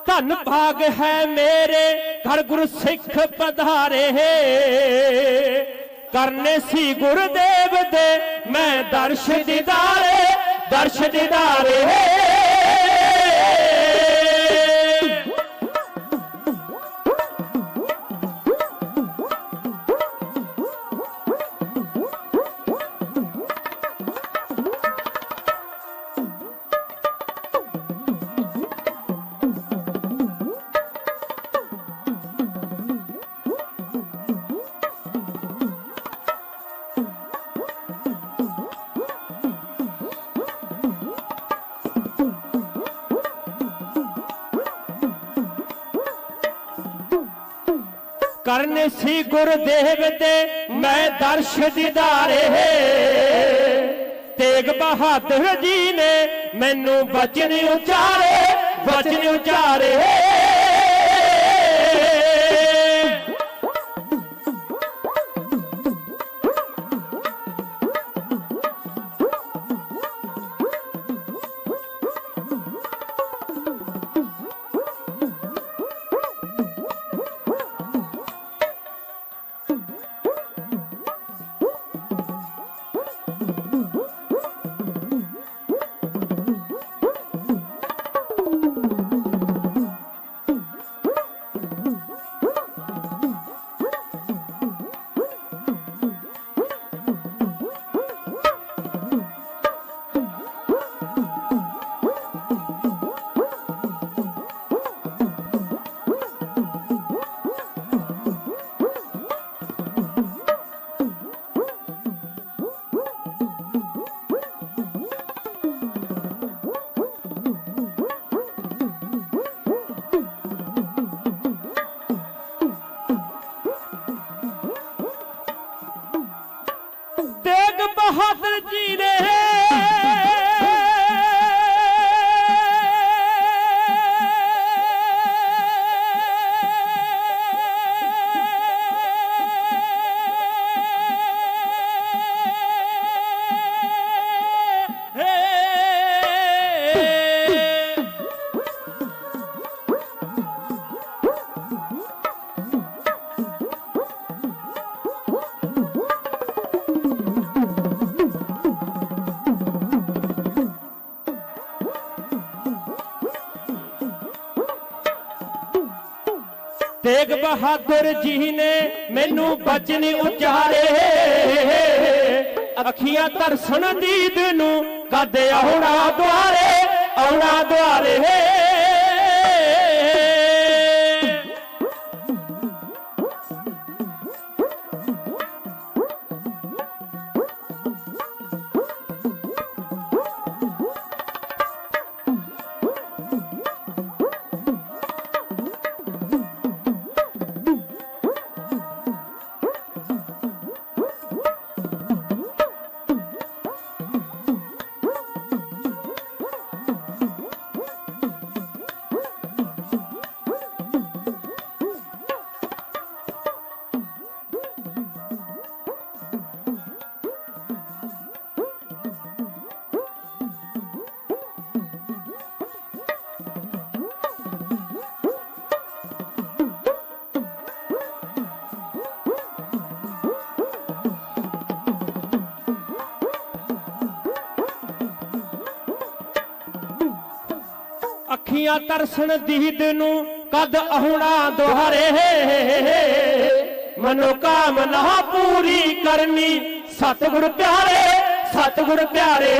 S1: धन भाग है मेरे घर गुरु सिख पधारे, करने सी गुरुदेव दे मैं दर्श दीदारे। करने सी गुरुदेव दे मैं दर्श दीदारे, तेग बहादुर जी ने मैनू वचन उचारे। बहादुर जी ने तेग बहादुर जी ने मैनू बचन उचारे अखियां तरसन दीद नू कद आउणा द्वारे आउणा द्वारे अखियां तरसन दीद नू कद आउणा दुहारे मनोकामना पूरी करनी सतगुर प्यारे सतगुर प्यारे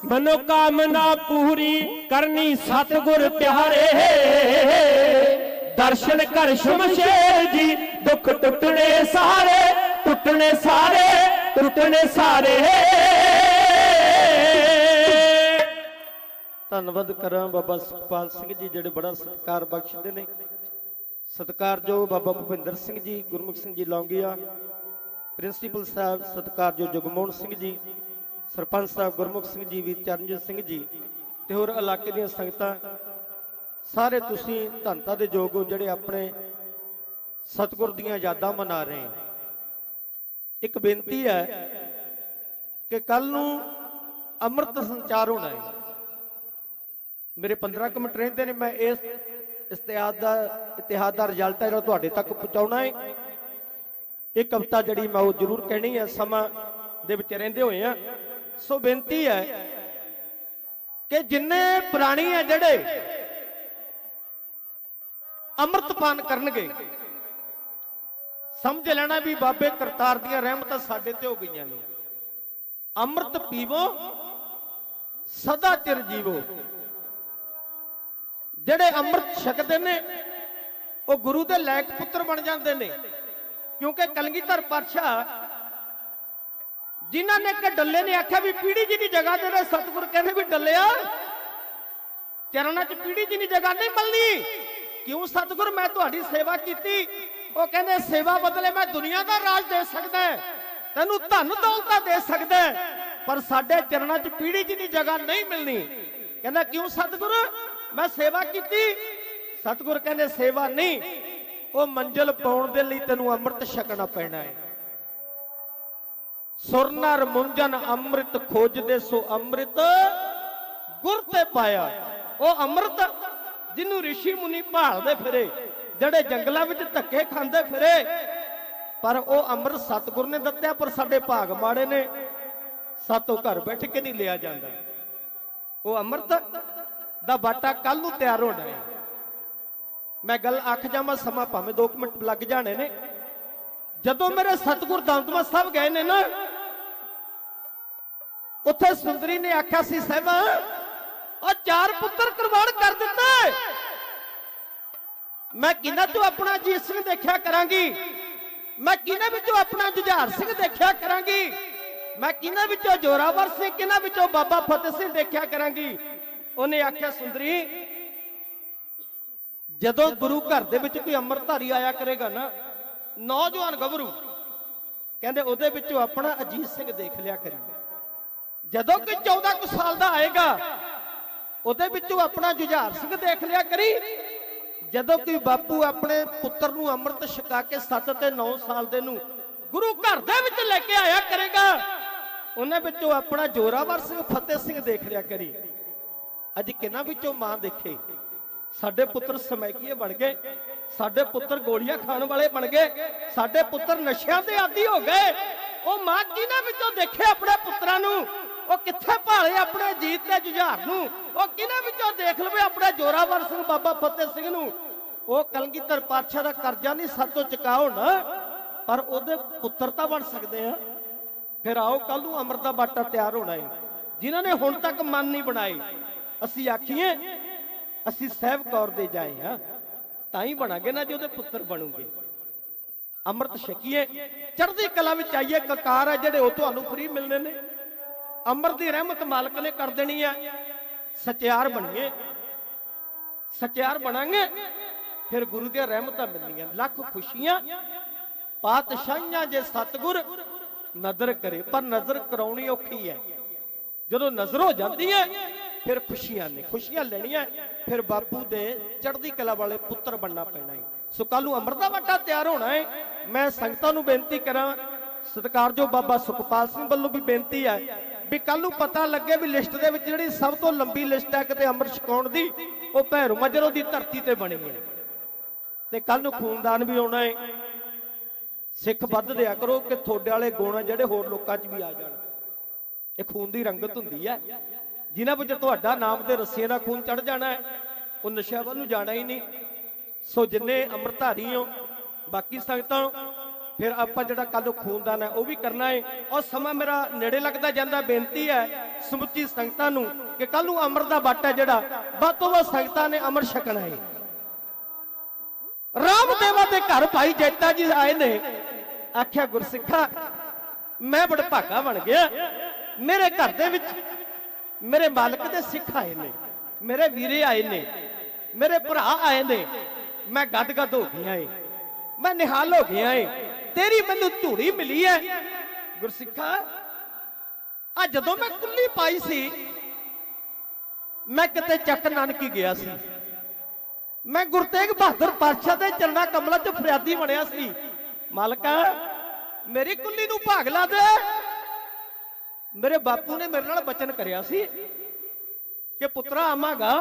S1: मनोकामना पूरी करनी सतगुर प्यारे दर्शन कर शमशेर जी दुख टुटने सारे टुटने सारे टुटने सारे
S2: ਧੰਨਵਾਦ ਕਰਾਂ ਬਾਬਾ ਸੁਖਪਾਲ ਸਿੰਘ ਜੀ ਜਿਹੜੇ ਬੜਾ ਸਤਿਕਾਰ ਬਖਸ਼ਦੇ ਨੇ। ਸਤਿਕਾਰਯੋਗ ਬਾਬਾ ਭੁਪਿੰਦਰ ਸਿੰਘ ਜੀ, ਗੁਰਮੁਖ ਸਿੰਘ ਜੀ ਲੌਂਗੀਆ, ਪ੍ਰਿੰਸੀਪਲ ਸਾਹਿਬ ਸਤਿਕਾਰਯੋਗ ਜਗਮੋਹਨ ਸਿੰਘ ਜੀ, ਸਰਪੰਚ ਸਾਹਿਬ ਗੁਰਮੁਖ ਸਿੰਘ ਜੀ, ਵੀਰ ਚਰਨਜੀਤ ਸਿੰਘ ਜੀ ਤੇ ਹੋਰ ਇਲਾਕੇ ਦੀਆਂ ਸੰਗਤਾਂ ਸਾਰੇ ਤੁਸੀਂ ਧੰਨਤਾ ਦੇ ਯੋਗ ਹੋ ਜਿਹੜੇ ਆਪਣੇ ਸਤਿਗੁਰ ਦੀਆਂ ਯਾਦਾਂ ਮਨਾ ਰਹੇ ਹੋ। ਇੱਕ ਬੇਨਤੀ ਹੈ ਕਿ ਕੱਲ ਨੂੰ ਅੰਮ੍ਰਿਤ ਸੰਚਾਰ ਹੋਣਾ ਹੈ। ਮੇਰੇ 15 ਕੁ ਮਿੰਟ ਰਹਿੰਦੇ ਨੇ, ਮੈਂ ਇਸ ਇਤਿਹਾਦ ਦਾ ਰਿਜ਼ਲਟ ਹੈ ਜਿਹੜਾ ਤੁਹਾਡੇ ਤੱਕ ਪਹੁੰਚਾਉਣਾ ਹੈ। ਇਹ ਕਵਿਤਾ ਜਿਹੜੀ ਮੈਂ ਉਹ ਜ਼ਰੂਰ ਕਹਿਣੀ ਹੈ, ਸਮਾਂ ਦੇ ਵਿੱਚ ਰਹਿੰਦੇ ਹੋਏ ਆ। ਸੋ ਬੇਨਤੀ ਹੈ ਕਿ ਜਿੰਨੇ ਪ੍ਰਾਣੀ ਆ ਜਿਹੜੇ ਅੰਮ੍ਰਿਤਪਾਨ ਕਰਨਗੇ ਸਮਝ ਲੈਣਾ ਵੀ ਬਾਬੇ ਕਰਤਾਰ ਦੀਆਂ ਰਹਿਮਤਾਂ ਸਾਡੇ ਤੇ ਹੋ ਗਈਆਂ ਨੇ। ਅੰਮ੍ਰਿਤ ਪੀਵੋ ਸਦਾ ਚਿਰ ਜੀਵੋ। ਜਿਹੜੇ ਅੰਮ੍ਰਿਤ ਛਕਦੇ ਨੇ ਉਹ ਗੁਰੂ ਦੇ ਲਾਇਕ ਪੁੱਤਰ ਬਣ ਜਾਂਦੇ ਨੇ, ਕਿਉਂਕਿ ਕਲਗੀਧਰ ਪਾਤਸ਼ਾਹ ਜਿਨ੍ਹਾਂ ਨੇ ਕਿ ਡੱਲੇ ਨੇ ਆਖਿਆ ਵੀ ਪੀੜੀ ਜੀ ਦੀ ਜਗ੍ਹਾ ਤੇ ਸਤਿਗੁਰ ਕਹਿੰਦੇ ਵੀ ਡੱਲਿਆ ਚਰਨਾਂ 'ਚ ਪੀੜੀ ਜੀ ਦੀ ਜਗ੍ਹਾ ਨਹੀਂ ਮਿਲਣੀ। ਕਿਉਂ ਸਤਿਗੁਰ, ਮੈਂ ਤੁਹਾਡੀ ਸੇਵਾ ਕੀਤੀ। ਉਹ ਕਹਿੰਦੇ ਸੇਵਾ ਬਦਲੇ ਮੈਂ ਦੁਨੀਆ ਦਾ ਰਾਜ ਦੇ ਸਕਦਾ, ਤੈਨੂੰ ਧਨ ਦੌਲਤਾਂ ਦੇ ਸਕਦਾ, ਪਰ ਸਾਡੇ ਚਰਨਾਂ 'ਚ ਪੀੜੀ ਜੀ ਦੀ ਜਗ੍ਹਾ ਨਹੀਂ ਮਿਲਣੀ। ਕਹਿੰਦਾ ਕਿਉਂ ਸਤਿਗੁਰ, ਮੈਂ ਸੇਵਾ ਕੀਤੀ। ਸਤਿਗੁਰ ਕਹਿੰਦੇ ਸੇਵਾ ਨਹੀਂ, ਉਹ ਮੰਜ਼ਿਲ ਪਾਉਣ ਦੇ ਲਈ ਤੈਨੂੰ ਅੰਮ੍ਰਿਤ ਛਕਣਾ ਪੈਣਾ ਹੈ। ਸੁਰ ਨਰ ਮੁੰਜਨ ਅੰਮ੍ਰਿਤ ਖੋਜਦੇ ਸੋ ਅੰਮ੍ਰਿਤ ਗੁਰ ਤੇ ਪਾਇਆ। ਉਹ ਅੰਮ੍ਰਿਤ ਜਿਹਨੂੰ ਰਿਸ਼ੀ ਮੁਨੀ ਭਾਲਦੇ ਫਿਰੇ, ਜਿਹੜੇ ਜੰਗਲਾਂ ਵਿੱਚ ਧੱਕੇ ਖਾਂਦੇ ਫਿਰੇ, ਪਰ ਉਹ ਅੰਮ੍ਰਿਤ ਸਤਿਗੁਰ ਨੇ ਦਿੱਤਾ। ਪਰ ਸਾਡੇ ਭਾਗ ਮਾੜੇ ਨੇ, ਸਾਤੋਂ ਘਰ ਬੈਠ ਕੇ ਨਹੀਂ ਲਿਆ ਜਾਂਦਾ। ਉਹ ਅੰਮ੍ਰਿਤ ਦਾ ਬਾਟਾ ਕੱਲ ਨੂੰ ਤਿਆਰ ਹੋਣਾ ਹੈ। ਮੈਂ ਗੱਲ ਆਖ ਜਾਵਾਂ, ਸਮਾਂ ਭਾਵੇਂ 2 ਮਿੰਟ ਲੱਗ ਜਾਣੇ ਨੇ। ਜਦੋਂ ਮੇਰੇ ਸਤਿਗੁਰ ਦਮਦਮਾ ਸਾਹਿਬ ਗਏ ਨੇ ਨਾ, ਉੱਥੇ ਸੁੰਦਰੀ ਨੇ ਆਖਿਆ ਸੀ, ਸਾਹਿਬਾ ਉਹ 4 ਪੁੱਤਰ ਕੁਰਬਾਨ ਕਰ ਦਿੱਤੇ, ਮੈਂ ਕਿਹਨਾਂ ਤੋਂ ਆਪਣਾ ਅਜੀਤ ਸਿੰਘ ਦੇਖਿਆ ਕਰਾਂਗੀ, ਮੈਂ ਕਿਹਨਾਂ ਵਿੱਚੋਂ ਆਪਣਾ ਜੁਝਾਰ ਸਿੰਘ ਦੇਖਿਆ ਕਰਾਂਗੀ, ਮੈਂ ਕਿਹਨਾਂ ਵਿੱਚੋਂ ਜੋਰਾਵਰ ਸਿੰਘ, ਕਿਹਨਾਂ ਵਿੱਚੋਂ ਬਾਬਾ ਫਤਿਹ ਸਿੰਘ ਦੇਖਿਆ ਕਰਾਂਗੀ। ਉਹਨੇ ਆਖਿਆ, ਸੁੰਦਰੀ ਜਦੋਂ ਗੁਰੂ ਘਰ ਦੇ ਵਿੱਚ ਕੋਈ ਅੰਮ੍ਰਿਤਧਾਰੀ ਆਇਆ ਕਰੇਗਾ ਨਾ, ਨੌਜਵਾਨ ਗੱਭਰੂ, ਕਹਿੰਦੇ ਉਹਦੇ ਵਿੱਚੋਂ ਆਪਣਾ ਅਜੀਤ ਸਿੰਘ ਦੇਖ ਲਿਆ ਕਰੀ। ਜਦੋਂ ਕੋਈ 14 ਕੁ ਸਾਲ ਦਾ ਆਏਗਾ, ਉਹਦੇ ਵਿੱਚੋਂ ਆਪਣਾ ਜੁਝਾਰ ਸਿੰਘ ਦੇਖ ਲਿਆ ਕਰੀ। ਜਦੋਂ ਕੋਈ ਬਾਪੂ ਆਪਣੇ ਪੁੱਤਰ ਨੂੰ ਅੰਮ੍ਰਿਤ ਛਕਾ ਕੇ 7 ਤੇ 9 ਸਾਲ ਦੇ ਨੂੰ ਗੁਰੂ ਘਰ ਦੇ ਵਿੱਚ ਲੈ ਕੇ ਆਇਆ ਕਰੇਗਾ, ਉਹਨਾਂ ਵਿੱਚੋਂ ਆਪਣਾ ਜੋਰਾਵਰ ਸਿੰਘ, ਫਤਿਹ ਸਿੰਘ ਦੇਖ ਲਿਆ ਕਰੀ। ਅੱਜ ਕਿਹਨਾਂ ਵਿੱਚੋਂ ਮਾਂ ਦੇਖੇ? ਸਾਡੇ ਪੁੱਤਰ ਸਮੈਕੀਏ ਬਣ ਗਏ, ਸਾਡੇ ਪੁੱਤਰ ਗੋਲੀਆਂ ਖਾਣ ਵਾਲੇ ਬਣ ਗਏ, ਸਾਡੇ ਪੁੱਤਰ ਨਸ਼ਿਆਂ ਦੇ ਆਦੀ ਹੋ ਗਏ। ਉਹ ਮਾਂ ਕਿਹਨਾਂ ਵਿੱਚੋਂ ਦੇਖੇ ਆਪਣੇ ਪੁੱਤਰਾਂ ਨੂੰ? ਉਹ ਕਿੱਥੇ ਭਾਲੇ ਆਪਣੇ ਜੀਤ ਤੇ ਜੁਝਾਰ ਨੂੰ? ਉਹ ਕਿਹਨਾਂ ਵਿੱਚੋਂ ਦੇਖ ਲਵੇ ਆਪਣੇ ਜੋਰਾਵਰ ਸਿੰਘ, ਬਾਬਾ ਫਤਿਹ ਸਿੰਘ ਨੂੰ? ਉਹ ਕਲਗੀਧਰ ਪਾਤਸ਼ਾਹ ਦਾ ਕਰਜ਼ਾ ਨਹੀਂ ਸਾਤੋਂ ਚੁਕਾ ਹੋਣਾ, ਪਰ ਉਹਦੇ ਪੁੱਤਰ ਤਾਂ ਬਣ ਸਕਦੇ ਆ। ਫਿਰ ਆਓ ਕੱਲ ਨੂੰ ਅੰਮ੍ਰਿਤ ਦਾ ਬਾਟਾ ਤਿਆਰ ਹੋਣਾ ਹੈ। ਜਿਨ੍ਹਾਂ ਨੇ ਹੁਣ ਤੱਕ ਮਨ ਨਹੀਂ ਬਣਾਏ, ਅਸੀਂ ਆਖੀਏ ਅਸੀਂ ਸਾਹਿਬ ਕੌਰ ਦੇ ਜਾਏ ਹਾਂ, ਤਾਂ ਹੀ ਬਣਾਂਗੇ ਨਾ ਜੇ ਉਹਦੇ ਪੁੱਤਰ ਬਣੂਗੇ। ਅੰਮ੍ਰਿਤ ਛਕੀਏ, ਚੜ੍ਹਦੀ ਕਲਾ ਵਿੱਚ ਆਈਏ। ਕਕਾਰ ਹੈ ਜਿਹੜੇ ਉਹ ਤੁਹਾਨੂੰ ਫ੍ਰੀ ਮਿਲਣੇ ਨੇ। ਅੰਮ੍ਰਿਤ ਦੀ ਰਹਿਮਤ ਮਾਲਕ ਨੇ ਕਰ ਦੇਣੀ ਹੈ। ਸਚਿਆਰ ਬਣੀਏ, ਸਚਿਆਰ ਬਣਾਂਗੇ, ਫਿਰ ਗੁਰੂ ਦੀਆਂ ਰਹਿਮਤਾਂ ਮਿਲਣੀਆਂ। ਲੱਖ ਖੁਸ਼ੀਆਂ ਪਾਤਸ਼ਾਹੀਆਂ ਜੇ ਸਤਿਗੁਰ ਨਜ਼ਰ ਕਰੇ, ਪਰ ਨਜ਼ਰ ਕਰਾਉਣੀ ਔਖੀ ਹੈ। ਜਦੋਂ ਨਜ਼ਰ ਹੋ ਜਾਂਦੀ ਹੈ ਫਿਰ ਖੁਸ਼ੀਆਂ ਨੇ, ਖੁਸ਼ੀਆਂ ਲੈਣੀਆਂ, ਫਿਰ ਬਾਪੂ ਦੇ ਚੜ੍ਹਦੀ ਕਲਾ ਵਾਲੇ ਪੁੱਤਰ ਬਣਨਾ ਪੈਣਾ ਹੈ। ਸੋ ਕੱਲ ਨੂੰ ਅੰਮ੍ਰਿਤ ਦਾ ਬਾਟਾ ਤਿਆਰ ਹੋਣਾ ਹੈ। ਮੈਂ ਸੰਗਤਾਂ ਨੂੰ ਬੇਨਤੀ ਕਰਾਂ, ਸਤਿਕਾਰਯੋਗ ਬਾਬਾ ਸੁਖਪਾਲ ਸਿੰਘ ਵੱਲੋਂ ਵੀ ਬੇਨਤੀ ਹੈ ਵੀ ਕੱਲ ਨੂੰ ਪਤਾ ਲੱਗੇ ਵੀ ਲਿਸਟ ਦੇ ਵਿੱਚ ਜਿਹੜੀ ਸਭ ਤੋਂ ਲੰਬੀ ਲਿਸਟ ਹੈ ਕਿਤੇ ਅੰਮ੍ਰਿਤ ਛਕਾਉਣ ਦੀ, ਉਹ ਭੈਰੋ ਮਾਜਰੇ ਦੀ ਧਰਤੀ ਤੇ ਬਣੀ ਹੈ। ਤੇ ਕੱਲ ਨੂੰ ਖੂਨਦਾਨ ਵੀ ਆਉਣਾ ਹੈ। ਸਿੱਖ ਵੱਧ ਦਿਆ ਕਰੋ ਕਿ ਤੁਹਾਡੇ ਵਾਲੇ ਗੁਣ ਜਿਹੜੇ ਹੋਰ ਲੋਕਾਂ 'ਚ ਵੀ ਆ ਜਾਣ। ਇਹ ਖੂਨ ਦੀ ਰੰਗਤ ਹੁੰਦੀ ਹੈ। ਜਿਨ੍ਹਾਂ ਵਿੱਚ ਤੁਹਾਡਾ ਨਾਮ ਦੇ ਰੱਸੀਆਂ ਦਾ ਖੂਨ ਚੜ ਜਾਣਾ ਹੈ, ਉਹ ਨਸ਼ਿਆਂ ਵੱਲ ਨੂੰ ਜਾਣਾ ਹੀ ਨਹੀਂ। ਸੋ ਜਿੰਨੇ ਅੰਮ੍ਰਿਤਧਾਰੀ ਹੋ, ਬਾਕੀ ਸੰਗਤਾਂ, ਫਿਰ ਆਪਾਂ ਜਿਹੜਾ ਕੱਲ ਖੂਨਦਾਨ ਹੈ ਉਹ ਵੀ ਕਰਨਾ ਹੈ। ਔਰ ਸਮਾਂ ਮੇਰਾ ਨੇੜੇ ਲੱਗਦਾ ਜਾਂਦਾ, ਬੇਨਤੀ ਹੈ ਸਮੁੱਚੀ ਸੰਗਤਾਂ ਨੂੰ ਕਿ ਕੱਲ ਨੂੰ ਅੰਮ੍ਰਿਤ ਦਾ ਬਾਟਾ ਜਿਹੜਾ ਵੱਧ ਤੋਂ ਵੱਧ ਸੰਗਤਾਂ ਨੇ ਅੰਮ੍ਰਿਤ ਛਕਣਾ ਹੈ। ਰਾਮਦੇਵਾ ਦੇ ਘਰ ਭਾਈ ਜੈਤਾ ਜੀ ਆਏ ਨੇ, ਆਖਿਆ ਗੁਰਸਿੱਖਾ ਮੈਂ ਬੜਾ ਭਾਗਾ ਬਣ ਗਿਆ, ਮੇਰੇ ਘਰ ਦੇ ਵਿੱਚ ਮੇਰੇ ਮਾਲਕ ਦੇ ਸਿੱਖ ਆਏ ਨੇ, ਮੇਰੇ ਵੀਰੇ ਆਏ ਨੇ, ਮੇਰੇ ਭਰਾ ਆਏ ਨੇ, ਮੈਂ ਗਦਗਦ ਹੋ ਗਿਆ ਏ, ਮੈਂ ਨਿਹਾਲ ਹੋ ਗਿਆ ਏ, ਤੇਰੀ ਮੈਨੂੰ ਧੂੜੀ ਮਿਲੀ ਹੈ। ਗੁਰਸਿੱਖਾ ਆ ਜਦੋਂ ਮੈਂ ਕੁੱਲੀ ਪਾਈ ਸੀ, ਮੈਂ ਕਿਤੇ ਚੱਕ ਨਾਨਕੀ ਗਿਆ ਸੀ, ਮੈਂ ਗੁਰੂ ਤੇਗ ਬਹਾਦਰ ਪਾਤਸ਼ਾਹ ਦੇ ਚਰਨਾਂ ਕਮਲਾਂ 'ਚ ਫਰਿਆਦੀ ਬਣਿਆ ਸੀ, ਮਾਲਕਾ ਮੇਰੀ ਕੁੱਲੀ ਨੂੰ ਭਾਗ ਲਾ ਦੇ। ਮੇਰੇ ਬਾਪੂ ਨੇ ਮੇਰੇ ਨਾਲ ਬਚਨ ਕਰਿਆ ਸੀ ਕਿ ਪੁੱਤਰਾ ਆਵਾਂਗਾ,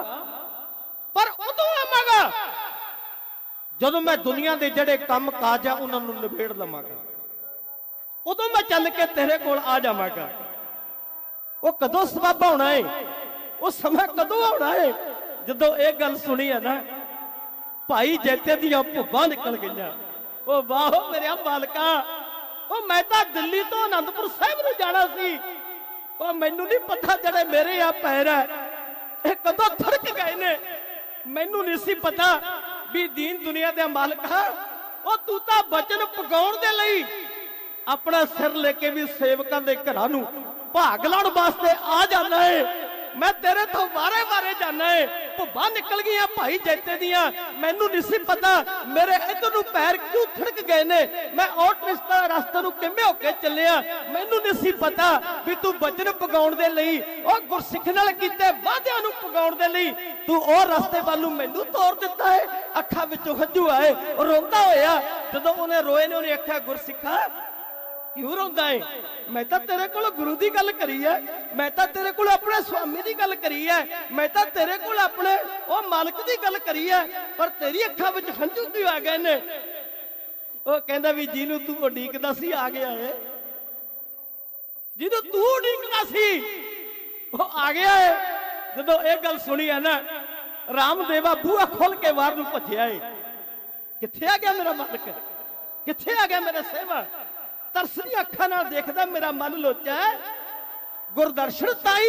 S2: ਪਰ ਉਦੋਂ ਆਵਾਂਗਾ ਜਦੋਂ ਮੈਂ ਦੁਨੀਆ ਦੇ ਜਿਹੜੇ ਕੰਮ ਕਾਜ ਆ ਉਹਨਾਂ ਨੂੰ ਨਿਬੇੜ ਲਵਾਂਗਾ, ਉਦੋਂ ਮੈਂ ਚੱਲ ਕੇ ਤੇਰੇ ਕੋਲ ਆ ਜਾਵਾਂਗਾ। ਉਹ ਕਦੋਂ ਸਬੱਬ ਹੋਣਾ ਏ? ਉਹ ਸਮਾਂ ਕਦੋਂ ਆਉਣਾ ਏ? ਜਦੋਂ ਇਹ ਗੱਲ ਸੁਣੀ ਹੈ ਨਾ, ਭਾਈ ਜੈਤੇ ਦੀਆਂ ਭੁੱਬਾਂ ਨਿਕਲ ਗਈਆਂ। ਉਹ ਵਾਹ ਮੇਰੇ ਮਾਲਕਾ, ਉਹ ਮੈਂ ਤਾਂ ਦਿੱਲੀ ਤੋਂ ਆਨੰਦਪੁਰ ਸਾਹਿਬ ਨੂੰ ਜਾਣਾ ਸੀ, ਉਹ ਮੈਨੂੰ ਨਹੀਂ ਪਤਾ ਜਿਹੜੇ ਮੇਰੇ ਆ ਪੈਰ ਹੈ ਇਹ ਕਦੋਂ ਥੜਕ ਗਏ ਨੇ। ਮੈਨੂੰ ਨਹੀਂ ਸੀ ਪਤਾ ਵੀ ਦੀਨ ਦੁਨੀਆ ਦੇ ਮਾਲਕਾ, ਉਹ ਤੂੰ ਤਾਂ ਬਚਨ ਪਗਾਉਣ ਦੇ ਲਈ ਆਪਣਾ ਸਿਰ ਲੈ ਕੇ ਵੀ ਸੇਵਕਾਂ ਦੇ ਘਰਾਂ ਨੂੰ ਭਾਗ ਲਾਉਣ ਵਾਸਤੇ ਆ ਜਾਣਾ ਏ। ਮੈਂ ਤੇਰੇ ਤੋਂ ਵਾਰੇ ਜਾਣਾ ਏ। ਭੁੱਬਾਂ ਨਿਕਲ ਗਈਆਂ ਭਾਈ ਜੈਤੇ ਦੀਆਂ, ਮੈਨੂੰ ਨਹੀਂ ਸੀ ਪਤਾ ਮੇਰੇ ਇੱਧਰ ਨੂੰ ਪੈਰ ਕਿਉਂ ਥੜਕ ਗਏ ਨੇ, ਮੈਂ ਔਟ ਰਸਤੇ ਨੂੰ ਕਿਵੇਂ ਹੋ ਕੇ ਚੱਲਿਆ, ਮੈਨੂੰ ਨਹੀਂ ਸੀ ਪਤਾ ਵੀ ਤੂੰ ਬਚਨ ਪਗਾਉਣ ਦੇ ਲਈ, ਉਹ ਗੁਰਸਿੱਖ ਨਾਲ ਕੀਤੇ ਵਾਅਦਿਆਂ ਨੂੰ ਪਗਾਉਣ ਦੇ ਲਈ ਤੂੰ ਉਹ ਰਸਤੇ ਵੱਲ ਨੂੰ ਮੈਨੂੰ ਤੋਰ ਦਿੱਤਾ ਹੈ। ਅੱਖਾਂ ਵਿੱਚੋਂ ਹੰਝੂ ਆਏ, ਉਹ ਰੋਂਦਾ ਹੋਇਆ। ਜਦੋਂ ਉਹਨੇ ਰੋਏ ਨੇ, ਉਹਨੇ ਆਖਿਆ ਗੁਰਸਿੱਖਾ ਕਿਉਂ ਰੋਂਦਾ ਏ? ਮੈਂ ਤਾਂ ਤੇਰੇ ਕੋਲ ਗੁਰੂ ਦੀ ਗੱਲ ਕਰੀ ਹੈ, ਮੈਂ ਤਾਂ ਤੇਰੇ ਕੋਲ ਆਪਣੇ ਸੁਆਮੀ ਦੀ ਗੱਲ ਕਰੀ ਹੈ, ਮੈਂ ਤਾਂ ਤੇਰੇ ਕੋਲ ਆਪਣੇ ਉਹ ਮਾਲਕ ਦੀ ਗੱਲ ਕਰੀ ਹੈ, ਪਰ ਤੇਰੀ ਅੱਖਾਂ ਵਿੱਚ ਹੰਝੂ ਕਿਉਂ ਆ ਗਏ ਨੇ? ਉਹ ਕਹਿੰਦਾ ਵੀ ਜਿਹਨੂੰ ਤੂੰ ਉਡੀਕਦਾ ਸੀ ਆ ਗਿਆ ਏ। ਜਿਹਨੂੰ ਤੂੰ ਉਡੀਕਦਾ ਸੀ ਉਹ ਆ ਗਿਆ ਏ। ਜਦੋਂ ਇਹ ਗੱਲ ਸੁਣੀ ਹੈ ਨਾ, ਰਾਮਦੇਵਾ ਬੂਹਾ ਖੋਲ ਕੇ ਬਾਹਰ ਨੂੰ ਭੱਜਿਆ ਏ। ਕਿੱਥੇ ਆ ਗਿਆ ਮੇਰਾ ਮਾਲਕ, ਕਿੱਥੇ ਆ ਗਿਆ ਮੇਰਾ ਸੇਵਾ? ਤਰਸਦੀ ਅੱਖਾਂ ਨਾਲ ਦੇਖਦਾ ਮੇਰਾ ਮਨ ਲੋਚਾ, ਗੁਰਦਰਸ਼ਨ ਤਾਈ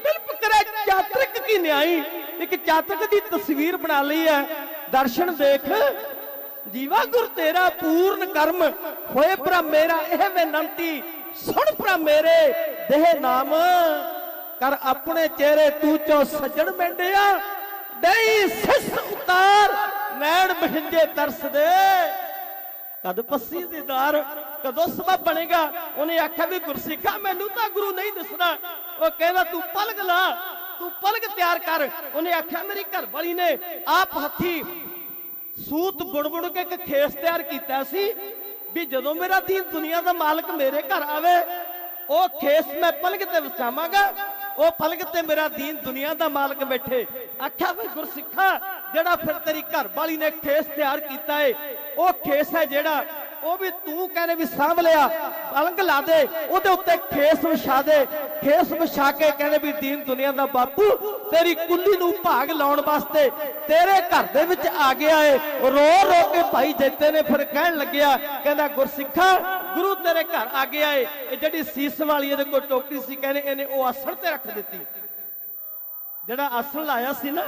S2: ਬਿਲਪ ਕਰੇ ਚਾਤਰਿਕ ਕੀ ਨਿਆਈ। ਇੱਕ ਚਾਤਰਿਕ ਦੀ ਤਸਵੀਰ ਬਣਾ ਲਈ ਹੈ। ਦਰਸ਼ਨ ਦੇਖ ਜੀਵਾ ਗੁਰ ਤੇਰਾ ਪੂਰਨ ਕਰਮ ਹੋਏ ਭਰਾ ਮੇਰਾ ਇਹ ਬੇਨੰਤੀ ਸੁਣ ਭਰਾ ਮੇਰੇ ਦੇਹ ਨਾਮ ਕਰ ਆਪਣੇ ਚਿਹਰੇ ਤੂੰ ਚੋ ਸੱਜਣ ਮੈਂਡਿਆ ਡਈ ਸਿਸ ਉਤਾਰ ਨੈਣ ਬਹਿੰਜੇ ਤਰਸ ਦੇ ਕਦ ਪੱਸੀ ਦੀਦਾਰ ਕਦੋਂ ਸਬਬ ਬਣੇਗਾ। ਉਹਨੇ ਆਖਿਆ ਵੀ ਗੁਰਸਿੱਖਾ ਮੈਨੂੰ ਤਾਂ ਗੁਰੂ ਨਹੀਂ ਦਿਸਦਾ। ਉਹ ਕਹਿੰਦਾ ਤੂੰ ਪਲਕ ਲਾ, ਤੂੰ ਪਲਕ ਤਿਆਰ ਕਰ। ਉਹਨੇ ਆਖਿਆ ਮੇਰੀ ਘਰ ਵਾਲੀ ਨੇ ਆਪ ਹੱਥੀ ਸੂਤ ਬੁਣ ਕੇ ਇੱਕ ਖੇਸ ਤਿਆਰ ਕੀਤਾ ਸੀ ਵੀ ਜਦੋਂ ਮੇਰਾ ਦੀਨ ਦੁਨੀਆ ਦਾ ਮਾਲਕ ਮੇਰੇ ਘਰ ਆਵੇ ਉਹ ਖੇਸ ਮੈਂ ਪਲਕ ਤੇ ਵਸਾਵਾਂਗਾ, ਉਹ ਪਲਕ ਤੇ ਮੇਰਾ ਦੀਨ ਦੁਨੀਆ ਦਾ ਮਾਲਕ ਬੈਠੇ। ਆਖਿਆ ਵੀ ਗੁਰਸਿੱਖਾ ਜਿਹੜਾ ਫਿਰ ਤੇਰੀ ਘਰ ਵਾਲੀ ਨੇ ਖੇਸ ਤਿਆਰ ਕੀਤਾ ਏ ਉਹ ਖੇਸ ਹੈ ਜਿਹੜਾ ਉਹ ਵੀ ਤੂੰ ਕਹਿੰਦੇ ਵੀ ਸਾਂਭ ਲਿਆ, ਪਲੰਗ ਲਾ ਦੇ ਉਹਦੇ ਉੱਤੇ ਖੇਸ ਵਿਛਾ ਦੇ। ਖੇਸ ਵਿਛਾ ਕੇ ਕਹਿੰਦੇ ਵੀ ਦੀਨ ਦੁਨੀਆ ਦਾ ਬਾਪੂ ਤੇਰੀ ਕੁੱਲੀ ਨੂੰ ਭਾਗ ਲਾਉਣ ਵਾਸਤੇ ਤੇਰੇ ਘਰ ਦੇ ਵਿੱਚ ਆ ਗਿਆ ਏ। ਰੋ ਰੋ ਕੇ ਭਾਈ ਜੈਤੇ ਨੇ ਫਿਰ ਕਹਿਣ ਲੱਗਿਆ, ਕਹਿੰਦਾ ਗੁਰਸਿੱਖਾ ਗੁਰੂ ਤੇਰੇ ਘਰ ਆ ਗਿਆ ਏ। ਇਹ ਜਿਹੜੀ ਸੀਸ ਵਾਲੀ ਇਹਦੇ ਕੋਲ ਟੋਕਰੀ ਸੀ ਕਹਿੰਦੇ ਇਹਨੇ ਉਹ ਆਸਣ ਤੇ ਰੱਖ ਦਿੱਤੀ। ਜਿਹੜਾ ਆਸਣ ਲਾਇਆ ਸੀ ਨਾ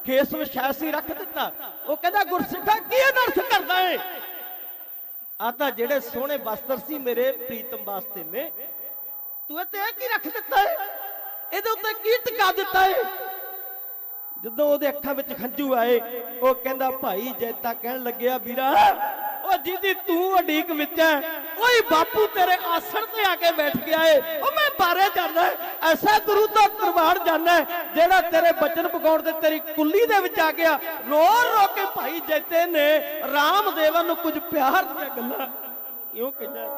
S2: ਖੇਸ ਵਿਛਾਇਆ ਸੀ ਰੱਖ ਦਿੱਤਾ। ਉਹ ਕਹਿੰਦਾ ਗੁਰਸਿੱਖਾ ਕੀ ਅਨਰਥ ਕਰਦਾ ਏ? ਆ ਤਾਂ ਜਿਹੜੇ ਸੋਹਣੇ ਵਸਤਰ ਸੀ ਮੇਰੇ ਪ੍ਰੀਤਮ ਵਾਸਤੇ ਨੇ, ਤੂੰ ਇੱਥੇ ਇਹ ਕੀ ਰੱਖ ਦਿੱਤਾ ਏ? ਇਹਦੇ ਉੱਤੇ ਕੀ ਟਿਕਾ ਦਿੱਤਾ ਏ? ਜਦੋਂ ਉਹਦੇ ਅੱਖਾਂ ਵਿੱਚ ਖੰਝੂ ਆਏ ਉਹ ਕਹਿੰਦਾ ਭਾਈ ਜੈਤਾ ਕਹਿਣ ਲੱਗਿਆ ਵੀਰਾ ਉਹ ਜਿਹਦੀ ਤੂੰ ਉਡੀਕ ਵਿੱਚ ਹੈ ਉਹੀ ਬਾਪੂ ਤੇਰੇ ਆਸਣ ਤੇ ਆ ਕੇ ਬੈਠ ਗਿਆ ਏ। ਉਹ ਮੈਂ ਬਾਰੇ ਜਾਣਾ ਐਸਾ ਗੁਰੂ ਤੋਂ ਕੁਰਬਾਨ ਜਾਣਾ ਜਿਹੜਾ ਤੇਰੇ ਬਚਨ ਪਕਾਉਣ ਤੇ ਤੇਰੀ ਕੁੱਲੀ ਦੇ ਵਿੱਚ ਆ ਗਿਆ। ਰੋ ਰੋ ਕੇ ਭਾਈ ਜੈਤੇ ਨੇ ਰਾਮਦੇਵਨ ਨੂੰ ਕੁਝ ਪਿਆਰ ਦੀਆਂ ਗੱਲਾਂ ਇਉਂ ਕਹਿੰਦਾ।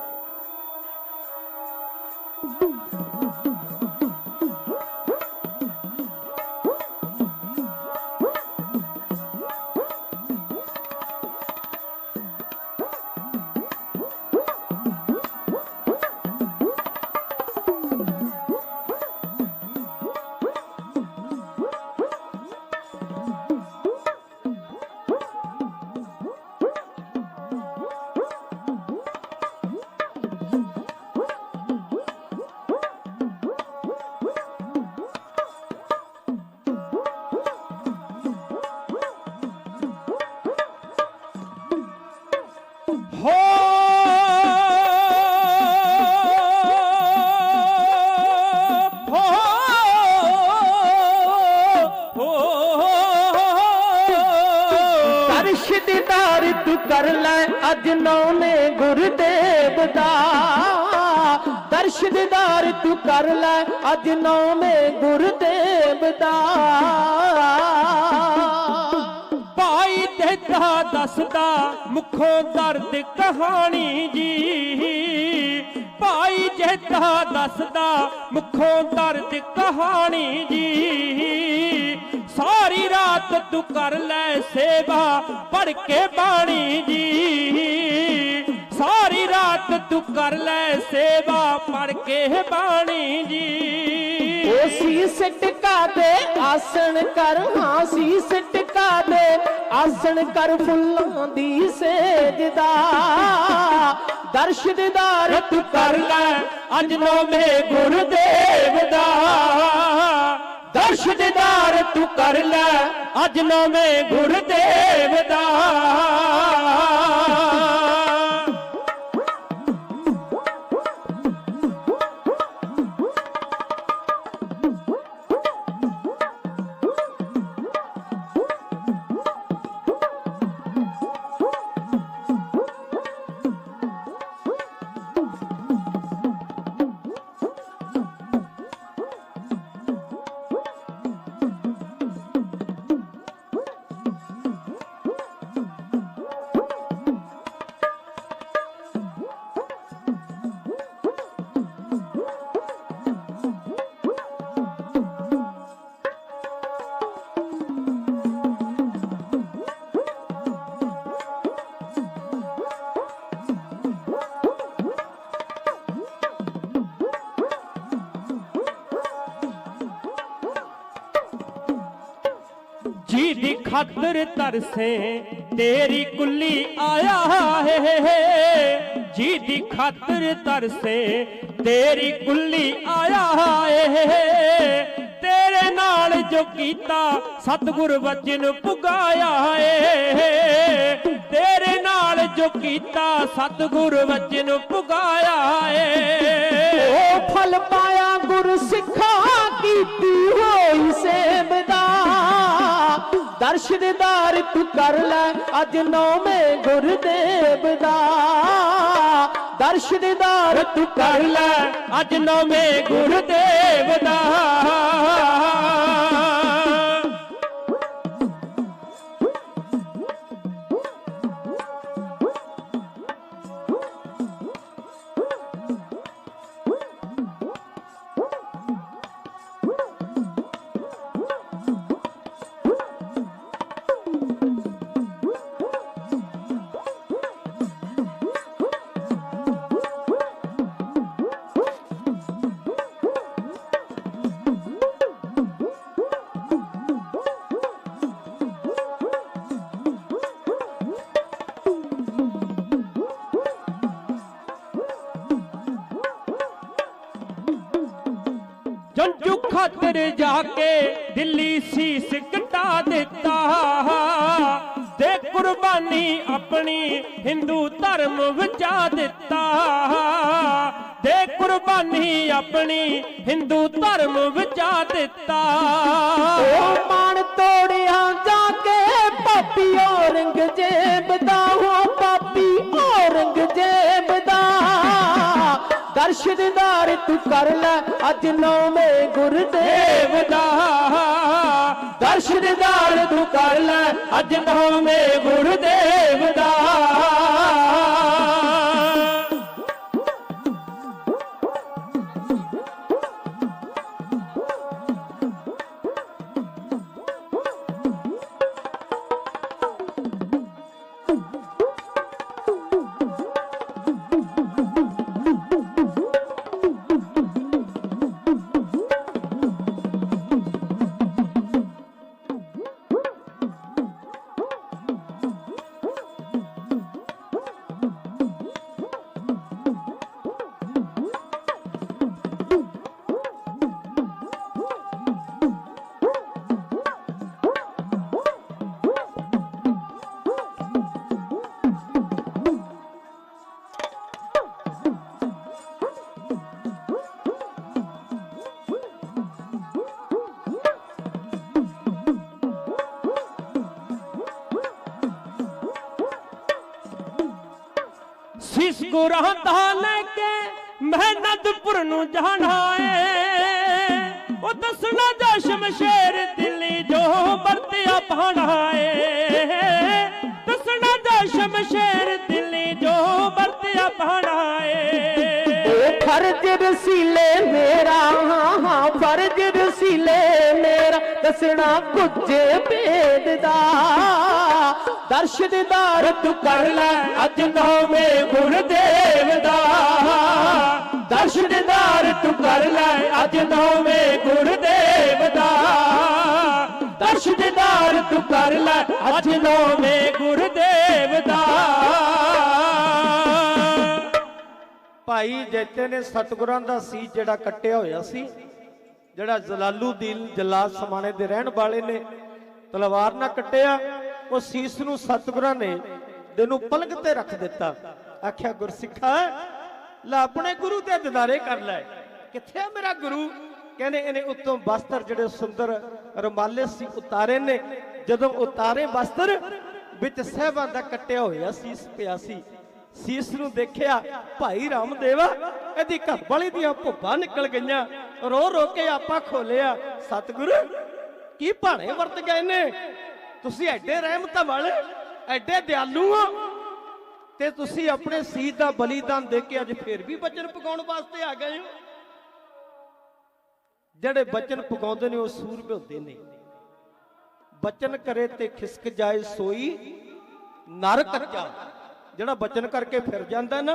S3: कर ले अज नौने गुरुदेव दा दर्श दीदार तू कर ले अज नौने गुरुदेव दा।
S1: भाई देता दसदा मुखों दर्द कहानी जी, भाई जेता दसदा मुखों दर्द कहानी जी। सारी रात तू कर ले सेवा पढ़ के बाणी जी, सारी रात तू कर ले सेवा पढ़ के बाणी जी।
S3: ओ शीस टिका दे आसन कर, हाँ शीस टिका दे आसन कर फुल्लां दी सेजदा। दर्श दीदार
S1: तू कर ले अज नौवे गुरुदेव दा, दर्श दीदार तू कर ले अज नौवे गुरुदेव दा। जी दी खातिर तरसे तेरी कुल्ली आया है, जी दी खातिर तरसे तेरी कुल्ली आया है, तेरे नाल जो कीता सतगुर वचन पुगाया है, तेरे नाल जो कीता सतगुर वचन पुगाया है।
S3: ओ फल पाया गुर सिखा कीती होई सेवदा, दर्श दीदार तू कर ले अज नौवें गुरदेव दा, दर्श दीदार
S1: तू कर ले अज नौवें गुरदेव दा। जंजू खातिर जाके दिल्ली शीस कटा दिता, दे कुर्बानी अपनी हिंदू धर्म बचा दिता, दे कुर्बानी अपनी हिंदू धर्म बचा दिता।
S3: ओ मान तोड़िया जाके पापी औरंगजेब दा, हो पापी औरंगजेब दा, दर्श दीदार तू कर ले अज नौवें गुरदेव दा,
S1: दर्श दीदार तू कर ले अज नौवें गुरदेव दा। शीस गुरां दा लेके मेहनतपुर नूं जाना है, ओ दसना जा शमशेर दिल्ली जो बरतिया पाना है, दसना जा शमशेर दिल्ली जो बरतिया पाना है।
S3: फर्ज रसीले मेरा, हाँ फर्ज रसीले मेरा, दसना कुछ भेद दा, दर्श दीदार तू
S1: कर ले अज नौवें गुरदेव दा, दर्श दीदार तू कर ले अज नौवें गुरदेव दा, दर्श दीदार तू कर ले अज नौवें गुरदेव दा।
S2: ਭਾਈ ਜੈਤੇ ਨੇ ਸਤਿਗੁਰਾਂ ਦਾ ਸੀਸ ਜਿਹੜਾ ਕੱਟਿਆ ਹੋਇਆ ਸੀ, ਜਿਹੜਾ ਜਲਾਲੂਦੀਨ ਜਲਾਲ ਸਮਾਣੇ ਦੇ ਰਹਿਣ ਵਾਲੇ ਨੇ ਤਲਵਾਰ ਨਾਲ ਕੱਟਿਆ, ਉਹ ਸੀਸ ਨੂੰ ਸਤਿਗੁਰਾਂ ਨੇ ਦਿਲ ਨੂੰ ਪਲਕ ਤੇ ਰੱਖ ਦਿੱਤਾ। ਆਖਿਆ ਗੁਰਸਿੱਖਾ ਲੈ ਆਪਣੇ ਗੁਰੂ ਦੇ ਦਿਦਾਰੇ ਕਰ ਲੈ। ਕਿੱਥੇ ਆ ਮੇਰਾ ਗੁਰੂ? ਕਹਿੰਦੇ ਇਹਨੇ ਉੱਤੋਂ ਵਸਤਰ ਜਿਹੜੇ ਸੁੰਦਰ ਰੁਮਾਲੇ ਸੀ ਉਤਾਰੇ ਨੇ। ਜਦੋਂ ਉਤਾਰੇ ਵਸਤਰ ਵਿੱਚ ਸਹਿਬਾਂ ਦਾ ਕੱਟਿਆ ਹੋਇਆ ਸੀਸ ਪਿਆ ਸੀ। ਸੀਸ ਨੂੰ ਦੇਖਿਆ ਭਾਈ ਰਾਮਦੇਵਾ, ਇਹਦੀ ਘਰ ਵਾਲੀ ਦੀਆਂ ਭੁੱਬਾਂ ਨਿਕਲ ਗਈਆਂ। ਰੋ ਰੋ ਕੇ ਆਪਾ ਖੋਲਿਆ, ਸਤਿਗੁਰੂ ਕੀ ਭਾਣੇ ਵਰਤ ਗਏ ਨੇ? ਤੁਸੀਂ ਐਡੇ ਰਹਿਮਤਾਂ ਵਾਲੇ, ਐਡੇ ਦਿਆਲੂ ਹੋ, ਤੇ ਤੁਸੀਂ ਆਪਣੇ ਸੀਸ ਦਾ ਬਲੀਦਾਨ ਦੇ ਕੇ ਅੱਜ ਫੇਰ ਵੀ ਬਚਨ ਪਕਾਉਣ ਵਾਸਤੇ ਆ ਗਏ ਹੋ। ਜਿਹੜੇ ਬਚਨ ਪਕਾਉਂਦੇ ਨੇ ਉਹ ਸੂਰਮੇ ਹੁੰਦੇ ਨੇ। ਬਚਨ ਕਰੇ ਤੇ ਖਿਸਕ ਜਾਏ ਸੋਈ ਨਰ ਕੱਚਾ। ਜਿਹੜਾ ਬਚਨ ਕਰਕੇ ਫਿਰ ਜਾਂਦਾ ਨਾ,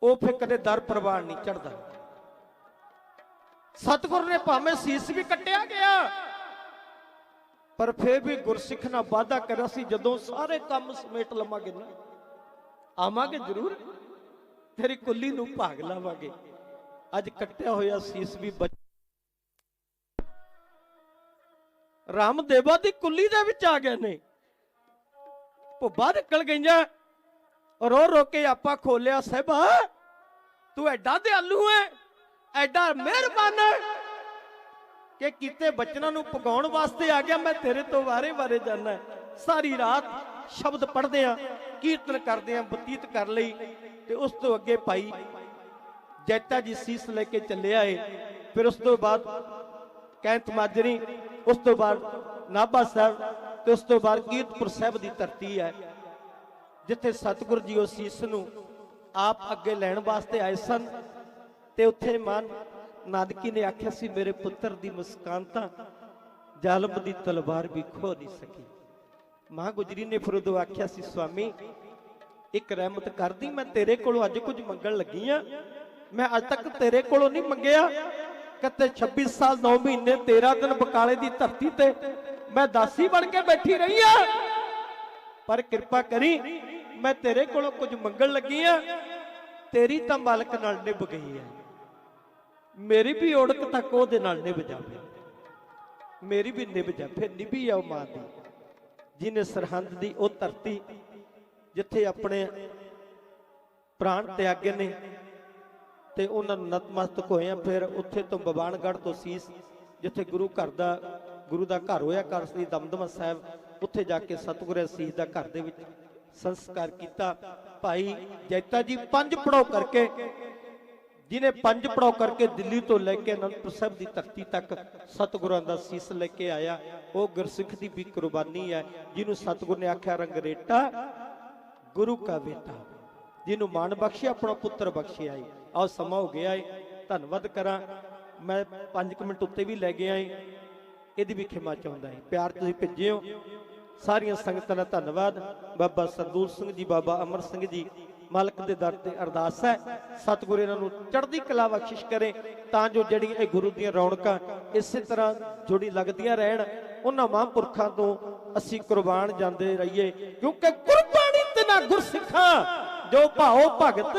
S2: ਉਹ ਫਿਰ ਕਦੇ ਦਰ ਪ੍ਰਵਾਨ ਨਹੀਂ ਚੜਦਾ। ਸਤਿਗੁਰ ਨੇ ਭਾਵੇਂ ਸੀਸ ਵੀ ਕੱਟਿਆ ਗਿਆ, ਪਰ ਫੇਰ ਵੀ ਗੁਰਸਿੱਖ ਨਾਲ ਵਾਅਦਾ ਕਰਿਆ ਸੀ, ਜਦੋਂ ਸਾਰੇ ਕੰਮ ਸਮੇਟ ਲਵਾਂਗੇ ਨਾ, ਆਵਾਂਗੇ ਜ਼ਰੂਰ, ਤੇਰੀ ਕੁੱਲੀ ਨੂੰ ਭਾਗ ਲਾਵਾਂਗੇ। ਅੱਜ ਕੱਟਿਆ ਹੋਇਆ ਸੀਸ ਵੀ ਰਾਮਦੇਵਾ ਦੀ ਕੁੱਲੀ ਦੇ ਵਿੱਚ ਆ ਗਏ ਨੇ। ਭੁੱਬਾ ਨਿਕਲ ਗਈਆਂ, ਰੋ ਰੋ ਕੇ ਆਪਾ ਖੋਲਿਆ, ਸਾਹਿਬਾ ਤੂੰ ਐਡਾ ਦਿਆਲੂ ਹੈ, ਐਡਾ ਮਿਹਰਬਾਨ ਹੈ ਕਿ ਕੀਤੇ ਬਚਨਾਂ ਨੂੰ ਪਗਾਉਣ ਵਾਸਤੇ ਆ ਗਿਆ। ਮੈਂ ਤੇਰੇ ਤੋਂ ਵਾਰੇ ਜਾਣਾ। ਸਾਰੀ ਰਾਤ ਸ਼ਬਦ ਪੜ੍ਹਦੇ ਆ, ਕੀਰਤਨ ਕਰਦੇ ਆ, ਬਤੀਤ ਕਰ ਲਈ। ਤੇ ਉਸ ਤੋਂ ਅੱਗੇ ਭਾਈ ਜੈਤਾ ਜੀ ਸੀਸ ਲੈ ਕੇ ਚੱਲਿਆ ਏ। ਫਿਰ ਉਸ ਤੋਂ ਬਾਅਦ ਕੈਂਤ ਮਾਜਰੀ, ਉਸ ਤੋਂ ਬਾਅਦ ਨਾਭਾ ਸਾਹਿਬ, ਤੇ ਉਸ ਤੋਂ ਬਾਅਦ ਕੀਰਤਪੁਰ ਸਾਹਿਬ ਦੀ ਧਰਤੀ ਹੈ, ਜਿੱਥੇ ਸਤਿਗੁਰੂ ਜੀ ਉਸ ਸੀਸ ਨੂੰ ਆਪ ਅੱਗੇ ਲੈਣ ਵਾਸਤੇ ਆਏ ਸਨ। ਤੇ ਉੱਥੇ ਮਾਨ ਨਾਨਕੀ ਨੇ ਆਖਿਆ ਸੀ, ਮੇਰੇ ਪੁੱਤਰ ਦੀ ਮੁਸਕਾਨ ਤਾਂ ਜ਼ਾਲਮ ਦੀ ਤਲਵਾਰ ਵੀ ਖੋ ਨਹੀਂ ਸਕੀ। ਮਾਂ ਗੁਜਰੀ ਨੇ ਫਿਰ ਉਦੋਂ ਆਖਿਆ ਸੀ, ਸਵਾਮੀ ਇੱਕ ਰਹਿਮਤ ਕਰਦੀ, ਮੈਂ ਤੇਰੇ ਕੋਲੋਂ ਅੱਜ ਕੁਝ ਮੰਗਣ ਲੱਗੀ ਆ। ਮੈਂ ਅੱਜ ਤੱਕ ਤੇਰੇ ਕੋਲੋਂ ਨਹੀਂ ਮੰਗਿਆ। ਕਿਤੇ 26 ਸਾਲ 9 ਮਹੀਨੇ 13 ਦਿਨ ਬਕਾਲੇ ਦੀ ਧਰਤੀ ਤੇ ਮੈਂ ਦਾਸੀ ਬਣ ਕੇ ਬੈਠੀ ਰਹੀ ਆ, ਪਰ ਕਿਰਪਾ ਕਰੀ, ਮੈਂ ਤੇਰੇ ਕੋਲੋਂ ਕੁਝ ਮੰਗਣ ਲੱਗੀ ਆ। ਤੇਰੀ ਤਾਂ ਮਾਲਕ ਨਾਲ ਨਿਭ ਗਈ ਹੈ, ਮੇਰੀ ਵੀ ਔੜਕ ਤੱਕ ਉਹਦੇ ਨਾਲ ਨਿਭ ਜਾਵੇ, ਮੇਰੀ ਵੀ ਨਿਭ ਜਾ। ਫਿਰ ਨਿਭੀ ਆ ਉਹ ਮਾਂ ਦੀ, ਜਿਹਨੇ ਸਰਹੰਦ ਦੀ ਉਹ ਧਰਤੀ ਜਿੱਥੇ ਆਪਣੇ ਪ੍ਰਾਣ ਤਿਆਗੇ ਨੇ ਤੇ ਉਹਨਾਂ ਨੂੰ ਨਤਮਸਤਕ ਹੋਏ ਆ। ਫਿਰ ਉੱਥੇ ਤੋਂ ਬਵਾਨਗੜ੍ਹ ਤੋਂ ਸੀਸ, ਜਿੱਥੇ ਗੁਰੂ ਦਾ ਘਰ ਹੋਇਆ ਕਰ ਸੀ ਦਮਦਮਾ ਸਾਹਿਬ, ਉੱਥੇ ਜਾ ਕੇ ਸਤਿਗੁਰੂ ਸੀਸ ਦਾ ਘਰ ਦੇ ਵਿੱਚ ਸੰਸਕਾਰ ਕੀਤਾ। ਭਾਈ ਜੈਤਾ ਜੀ 5 ਪੜਾਅ ਕਰਕੇ, ਜਿਹਨੇ 5 ਪੜਾਅ ਕਰਕੇ ਦਿੱਲੀ ਤੋਂ ਲੈ ਕੇ ਅਨੰਦਪੁਰ ਸਾਹਿਬ ਦੀ ਧਰਤੀ ਤੱਕ ਸਤਿਗੁਰਾਂ ਦਾ ਸੀਸ ਲੈ ਕੇ ਆਇਆ, ਉਹ ਗੁਰਸਿੱਖ ਦੀ ਵੀ ਕੁਰਬਾਨੀ ਹੈ, ਜਿਹਨੂੰ ਸਤਿਗੁਰ ਨੇ ਆਖਿਆ ਰੰਗਰੇਟਾ ਗੁਰੂ ਕਾ ਬੇਟਾ, ਜਿਹਨੂੰ ਮਾਣ ਬਖਸ਼ਿਆ, ਆਪਣਾ ਪੁੱਤਰ ਬਖਸ਼ਿਆ ਏ। ਆਓ ਸਮਾਂ ਹੋ ਗਿਆ ਏ, ਧੰਨਵਾਦ ਕਰਾਂ। ਮੈਂ 5 ਮਿੰਟ ਉੱਤੇ ਵੀ ਲੈ ਗਿਆ ਏ, ਇਹਦੀ ਵੀ ਖਿਮਾ ਚਾਹੁੰਦਾ ਏ। ਪਿਆਰ ਤੁਸੀਂ ਭੇਜੇ ਹੋ, ਸਾਰੀਆਂ ਸੰਗਤਾਂ ਦਾ ਧੰਨਵਾਦ। ਬਾਬਾ ਸਰਦੂਲ ਸਿੰਘ ਜੀ, ਬਾਬਾ ਅਮਰ ਸਿੰਘ ਜੀ, ਮਾਲਕ ਦੇ ਦਰ ਤੇ ਅਰਦਾਸ ਹੈ ਸਤਿਗੁਰੂ ਇਹਨਾਂ ਨੂੰ ਚੜ੍ਹਦੀ ਕਲਾ ਬਖਸ਼ਿਸ਼ ਕਰੇ, ਤਾਂ ਜੋ ਜਿਹੜੀ ਇਹ ਗੁਰੂ ਦੀਆਂ ਰੌਣਕਾਂ ਇਸੇ ਤਰ੍ਹਾਂ ਜੁੜੀ ਲੱਗਦੀਆਂ ਰਹਿਣ। ਉਹਨਾਂ ਮਹਾਂਪੁਰਖਾਂ ਤੋਂ ਅਸੀਂ ਕੁਰਬਾਨ ਜਾਂਦੇ ਰਹੀਏ, ਕਿਉਂਕਿ ਕੁਰਬਾਨੀ ਤੇ ਨਾ ਗੁਰਸਿੱਖਾਂ ਜੋ ਭਾਓ ਭਗਤ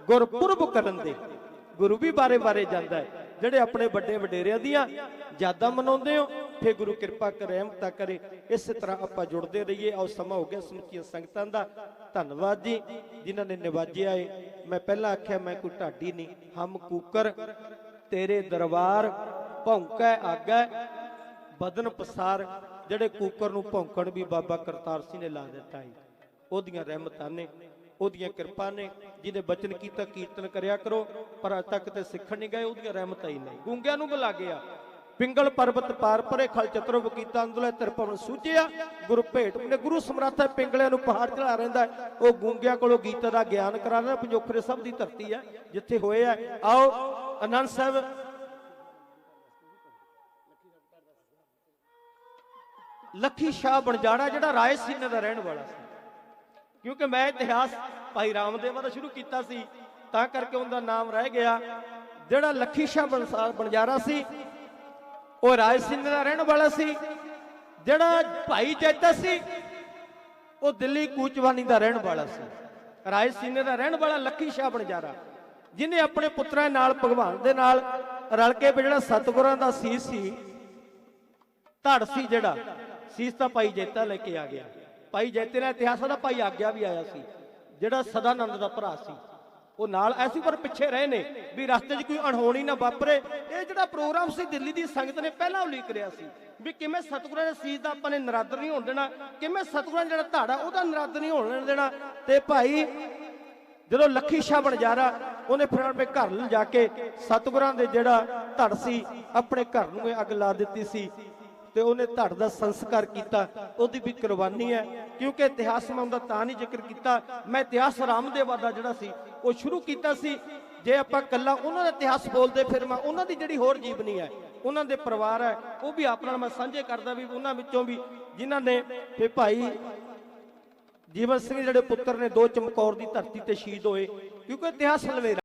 S2: ਗੁਰਪੁਰਬ ਕਰਨ ਦੇ। ਗੁਰੂ ਵੀ ਬਾਰੇ ਜਾਂਦਾ ਹੈ, ਜਿਹੜੇ ਆਪਣੇ ਵੱਡੇ ਵਡੇਰਿਆਂ ਦੀਆਂ ਯਾਦਾਂ ਮਨਾਉਂਦੇ ਹੋ, ਫੇ ਗੁਰੂ ਕਿਰਪਾ ਕਰੇ, ਰਹਿਮਤਾਂ ਕਰੇ। ਇਸੇ ਤਰ੍ਹਾਂ ਆਪਾਂ ਜੁੜਦੇ ਰਹੀਏ। ਆਓ ਸਮਾਂ ਹੋ ਗਿਆ ਸਮੁੱਚੀਆਂ ਸੰਗਤਾਂ ਦਾ ਧੰਨਵਾਦ ਜੀ, ਜਿਨ੍ਹਾਂ ਨੇ ਨਿਵਾਜਿਆ ਏ। ਮੈਂ ਪਹਿਲਾਂ ਆਖਿਆ ਮੈਂ ਕੋਈ ਢਾਡੀ ਨਹੀਂ, ਹਮ ਕੂਕਰ ਤੇਰੇ ਦਰਬਾਰ ਭੌਂਕੈ ਆਗੈ ਬਦਨ ਪਸਾਰ। ਜਿਹੜੇ ਕੂਕਰ ਨੂੰ ਭੌਂਕਣ ਵੀ ਬਾਬਾ ਕਰਤਾਰ ਸਿੰਘ ਨੇ ਲਾ ਦਿੱਤਾ ਏ। ਉਹਦੀਆਂ ਰਹਿਮਤਾਂ ਨੇ, ਉਹਦੀਆਂ ਕਿਰਪਾ ਨੇ। ਜਿਹਨੇ ਬਚਨ ਕੀਤਾ ਕੀਰਤਨ ਕਰਿਆ ਕਰੋ, ਪਰ ਅੱਜ ਤੱਕ ਤੇ ਸਿੱਖਣ ਨਹੀਂ ਗਏ, ਉਹਦੀਆਂ ਰਹਿਮਤਾਂ ਹੀ ਨਹੀਂ। ਗੂੰਗਿਆਂ ਨੂੰ ਬੁਲਾ ਗਿਆ, ਪਿੰਗਲ ਪਰਬਤ ਪਾਰ ਪਰੇ ਖਲ ਚਤਰੋ ਕੀਤਾ ਅੰਦਲੇ ਤਿਰਪਵਨ ਸੂਝਿਆ। ਗੁਰੂ ਭੇਟ ਨੇ ਗੁਰੂ ਸਮਰੱਥ ਹੈ, ਪਿੰਗਲਿਆਂ ਨੂੰ ਪਹਾੜ ਚੜਾ ਰਹਿੰਦਾ ਹੈ। ਉਹ ਗੂੰਗਿਆਂ ਕੋਲੋਂ ਗੀਤ ਦਾ ਗਿਆਨ ਕਰਾ ਰਿਹਾ। ਪੰਜੋਖਰੇ ਸਭ ਦੀ ਧਰਤੀ ਹੈ ਜਿੱਥੇ ਹੋਏ ਆ। ਆਓ ਆਨੰਦ ਸਾਹਿਬ ਲੱਖੀ ਸ਼ਾਹ ਬਣਜਾਰਾ, ਜਿਹੜਾ ਰਾਏ ਸੀਨੇ ਦਾ ਰਹਿਣ ਵਾਲਾ ਸੀ। ਕਿਉਂਕਿ ਮੈਂ ਇਤਿਹਾਸ ਭਾਈ ਰਾਮਦੇਵਾ ਦਾ ਸ਼ੁਰੂ ਕੀਤਾ ਸੀ, ਤਾਂ ਕਰਕੇ ਉਹਦਾ ਨਾਮ ਰਹਿ ਗਿਆ। ਜਿਹੜਾ ਲੱਖੀ ਸ਼ਾਹ ਬਣਜਾਰਾ ਸੀ, ਉਹ ਰਾਏ ਸਿੰਘੇ ਦਾ ਰਹਿਣ ਵਾਲਾ ਸੀ। ਜਿਹੜਾ ਭਾਈ ਜੈਤਾ ਸੀ, ਉਹ ਦਿੱਲੀ ਕੂਚਵਾਨੀ ਦਾ ਰਹਿਣ ਵਾਲਾ ਸੀ। ਰਾਏ ਸਿੰਘੇ ਦਾ ਰਹਿਣ ਵਾਲਾ ਲੱਖੀ ਸ਼ਾਹ ਬਣਜਾਰਾ, ਜਿਹਨੇ ਆਪਣੇ ਪੁੱਤਰਾਂ ਨਾਲ ਭਗਵਾਨ ਦੇ ਨਾਲ ਰਲ ਕੇ ਜਿਹੜਾ ਸਤਿਗੁਰਾਂ ਦਾ ਸੀਸ ਸੀ, ਧੜ ਸੀ, ਜਿਹੜਾ ਸੀਸ ਤਾਂ ਭਾਈ ਜੈਤਾ ਲੈ ਕੇ ਆ ਗਿਆ। ਭਾਈ ਜੈਤੇ ਨਾਲ ਇਤਿਹਾਸ ਦਾ ਭਾਈ ਆਗਿਆ ਵੀ ਆਇਆ ਸੀ, ਜਿਹੜਾ ਸਦਾਨੰਦ ਦਾ ਭਰਾ ਸੀ। ਉਹ ਨਾਲ ਐਸੀ ਪਰ ਪਿੱਛੇ ਰਹੇ ਨੇ ਵੀ ਰਸਤੇ 'ਚ ਕੋਈ ਅਣਹੋਣੀ ਨਾ ਵਾਪਰੇ। ਇਹ ਜਿਹੜਾ ਪ੍ਰੋਗਰਾਮ ਸੀ ਦਿੱਲੀ ਦੀ ਸੰਗਤ ਨੇ ਪਹਿਲਾਂ ਉਲੀਕ ਰਿਹਾ ਸੀ ਵੀ ਕਿਵੇਂ ਸਤਿਗੁਰਾਂ ਦੇ ਸੀਸ ਦਾ ਆਪਾਂ ਨੇ ਨਰਾਦਰ ਨਹੀਂ ਹੋਣ ਦੇਣਾ, ਕਿਵੇਂ ਸਤਿਗੁਰਾਂ ਦਾ ਜਿਹੜਾ ਧਾੜਾ ਉਹਦਾ ਨਰਾਦਰ ਨਹੀਂ ਹੋਣ ਦੇਣਾ। ਤੇ ਭਾਈ ਜਦੋਂ ਲੱਖੀ ਸ਼ਾਹ ਬਣਜਾਰਾ, ਉਹਨੇ ਫਿਰ ਆਪਣੇ ਘਰ ਲਿਜਾ ਕੇ ਸਤਿਗੁਰਾਂ ਦੇ ਜਿਹੜਾ ਧੜ ਸੀ, ਆਪਣੇ ਘਰ ਨੂੰ ਅੱਗ ਲਾ ਦਿੱਤੀ ਸੀ ਤੇ ਉਹਨੇ ਧੜ ਦਾ ਸੰਸਕਾਰ ਕੀਤਾ। ਉਹਦੀ ਵੀ ਕੁਰਬਾਨੀ ਹੈ। ਕਿਉਂਕਿ ਇਤਿਹਾਸ ਮੈਂ ਉਹਦਾ ਤਾਂ ਨਹੀਂ ਜ਼ਿਕਰ ਕੀਤਾ, ਮੈਂ ਇਤਿਹਾਸ ਰਾਮਦੇਵਾ ਦਾ ਜਿਹੜਾ ਸੀ ਉਹ ਸ਼ੁਰੂ ਕੀਤਾ ਸੀ। ਜੇ ਆਪਾਂ ਕੱਲਾ ਉਹਨਾਂ ਦਾ ਇਤਿਹਾਸ ਬੋਲਦੇ, ਫਿਰ ਮੈਂ ਉਹਨਾਂ ਦੀ ਜਿਹੜੀ ਹੋਰ ਜੀਵਨੀ ਹੈ, ਉਹਨਾਂ ਦੇ ਪਰਿਵਾਰ ਹੈ, ਉਹ ਵੀ ਆਪ ਨਾਲ ਮੈਂ ਸਾਂਝੇ ਕਰਦਾ ਵੀ ਉਹਨਾਂ ਵਿੱਚੋਂ ਵੀ ਜਿਨ੍ਹਾਂ ਨੇ ਫਿਰ ਭਾਈ ਜੀਵਨ ਸਿੰਘ ਜਿਹੜੇ ਪੁੱਤਰ ਨੇ 2 ਚਮਕੌਰ ਦੀ ਧਰਤੀ ਤੇ ਸ਼ਹੀਦ ਹੋਏ। ਕਿਉਂਕਿ ਇਤਿਹਾਸ ਲਵੇਰਾ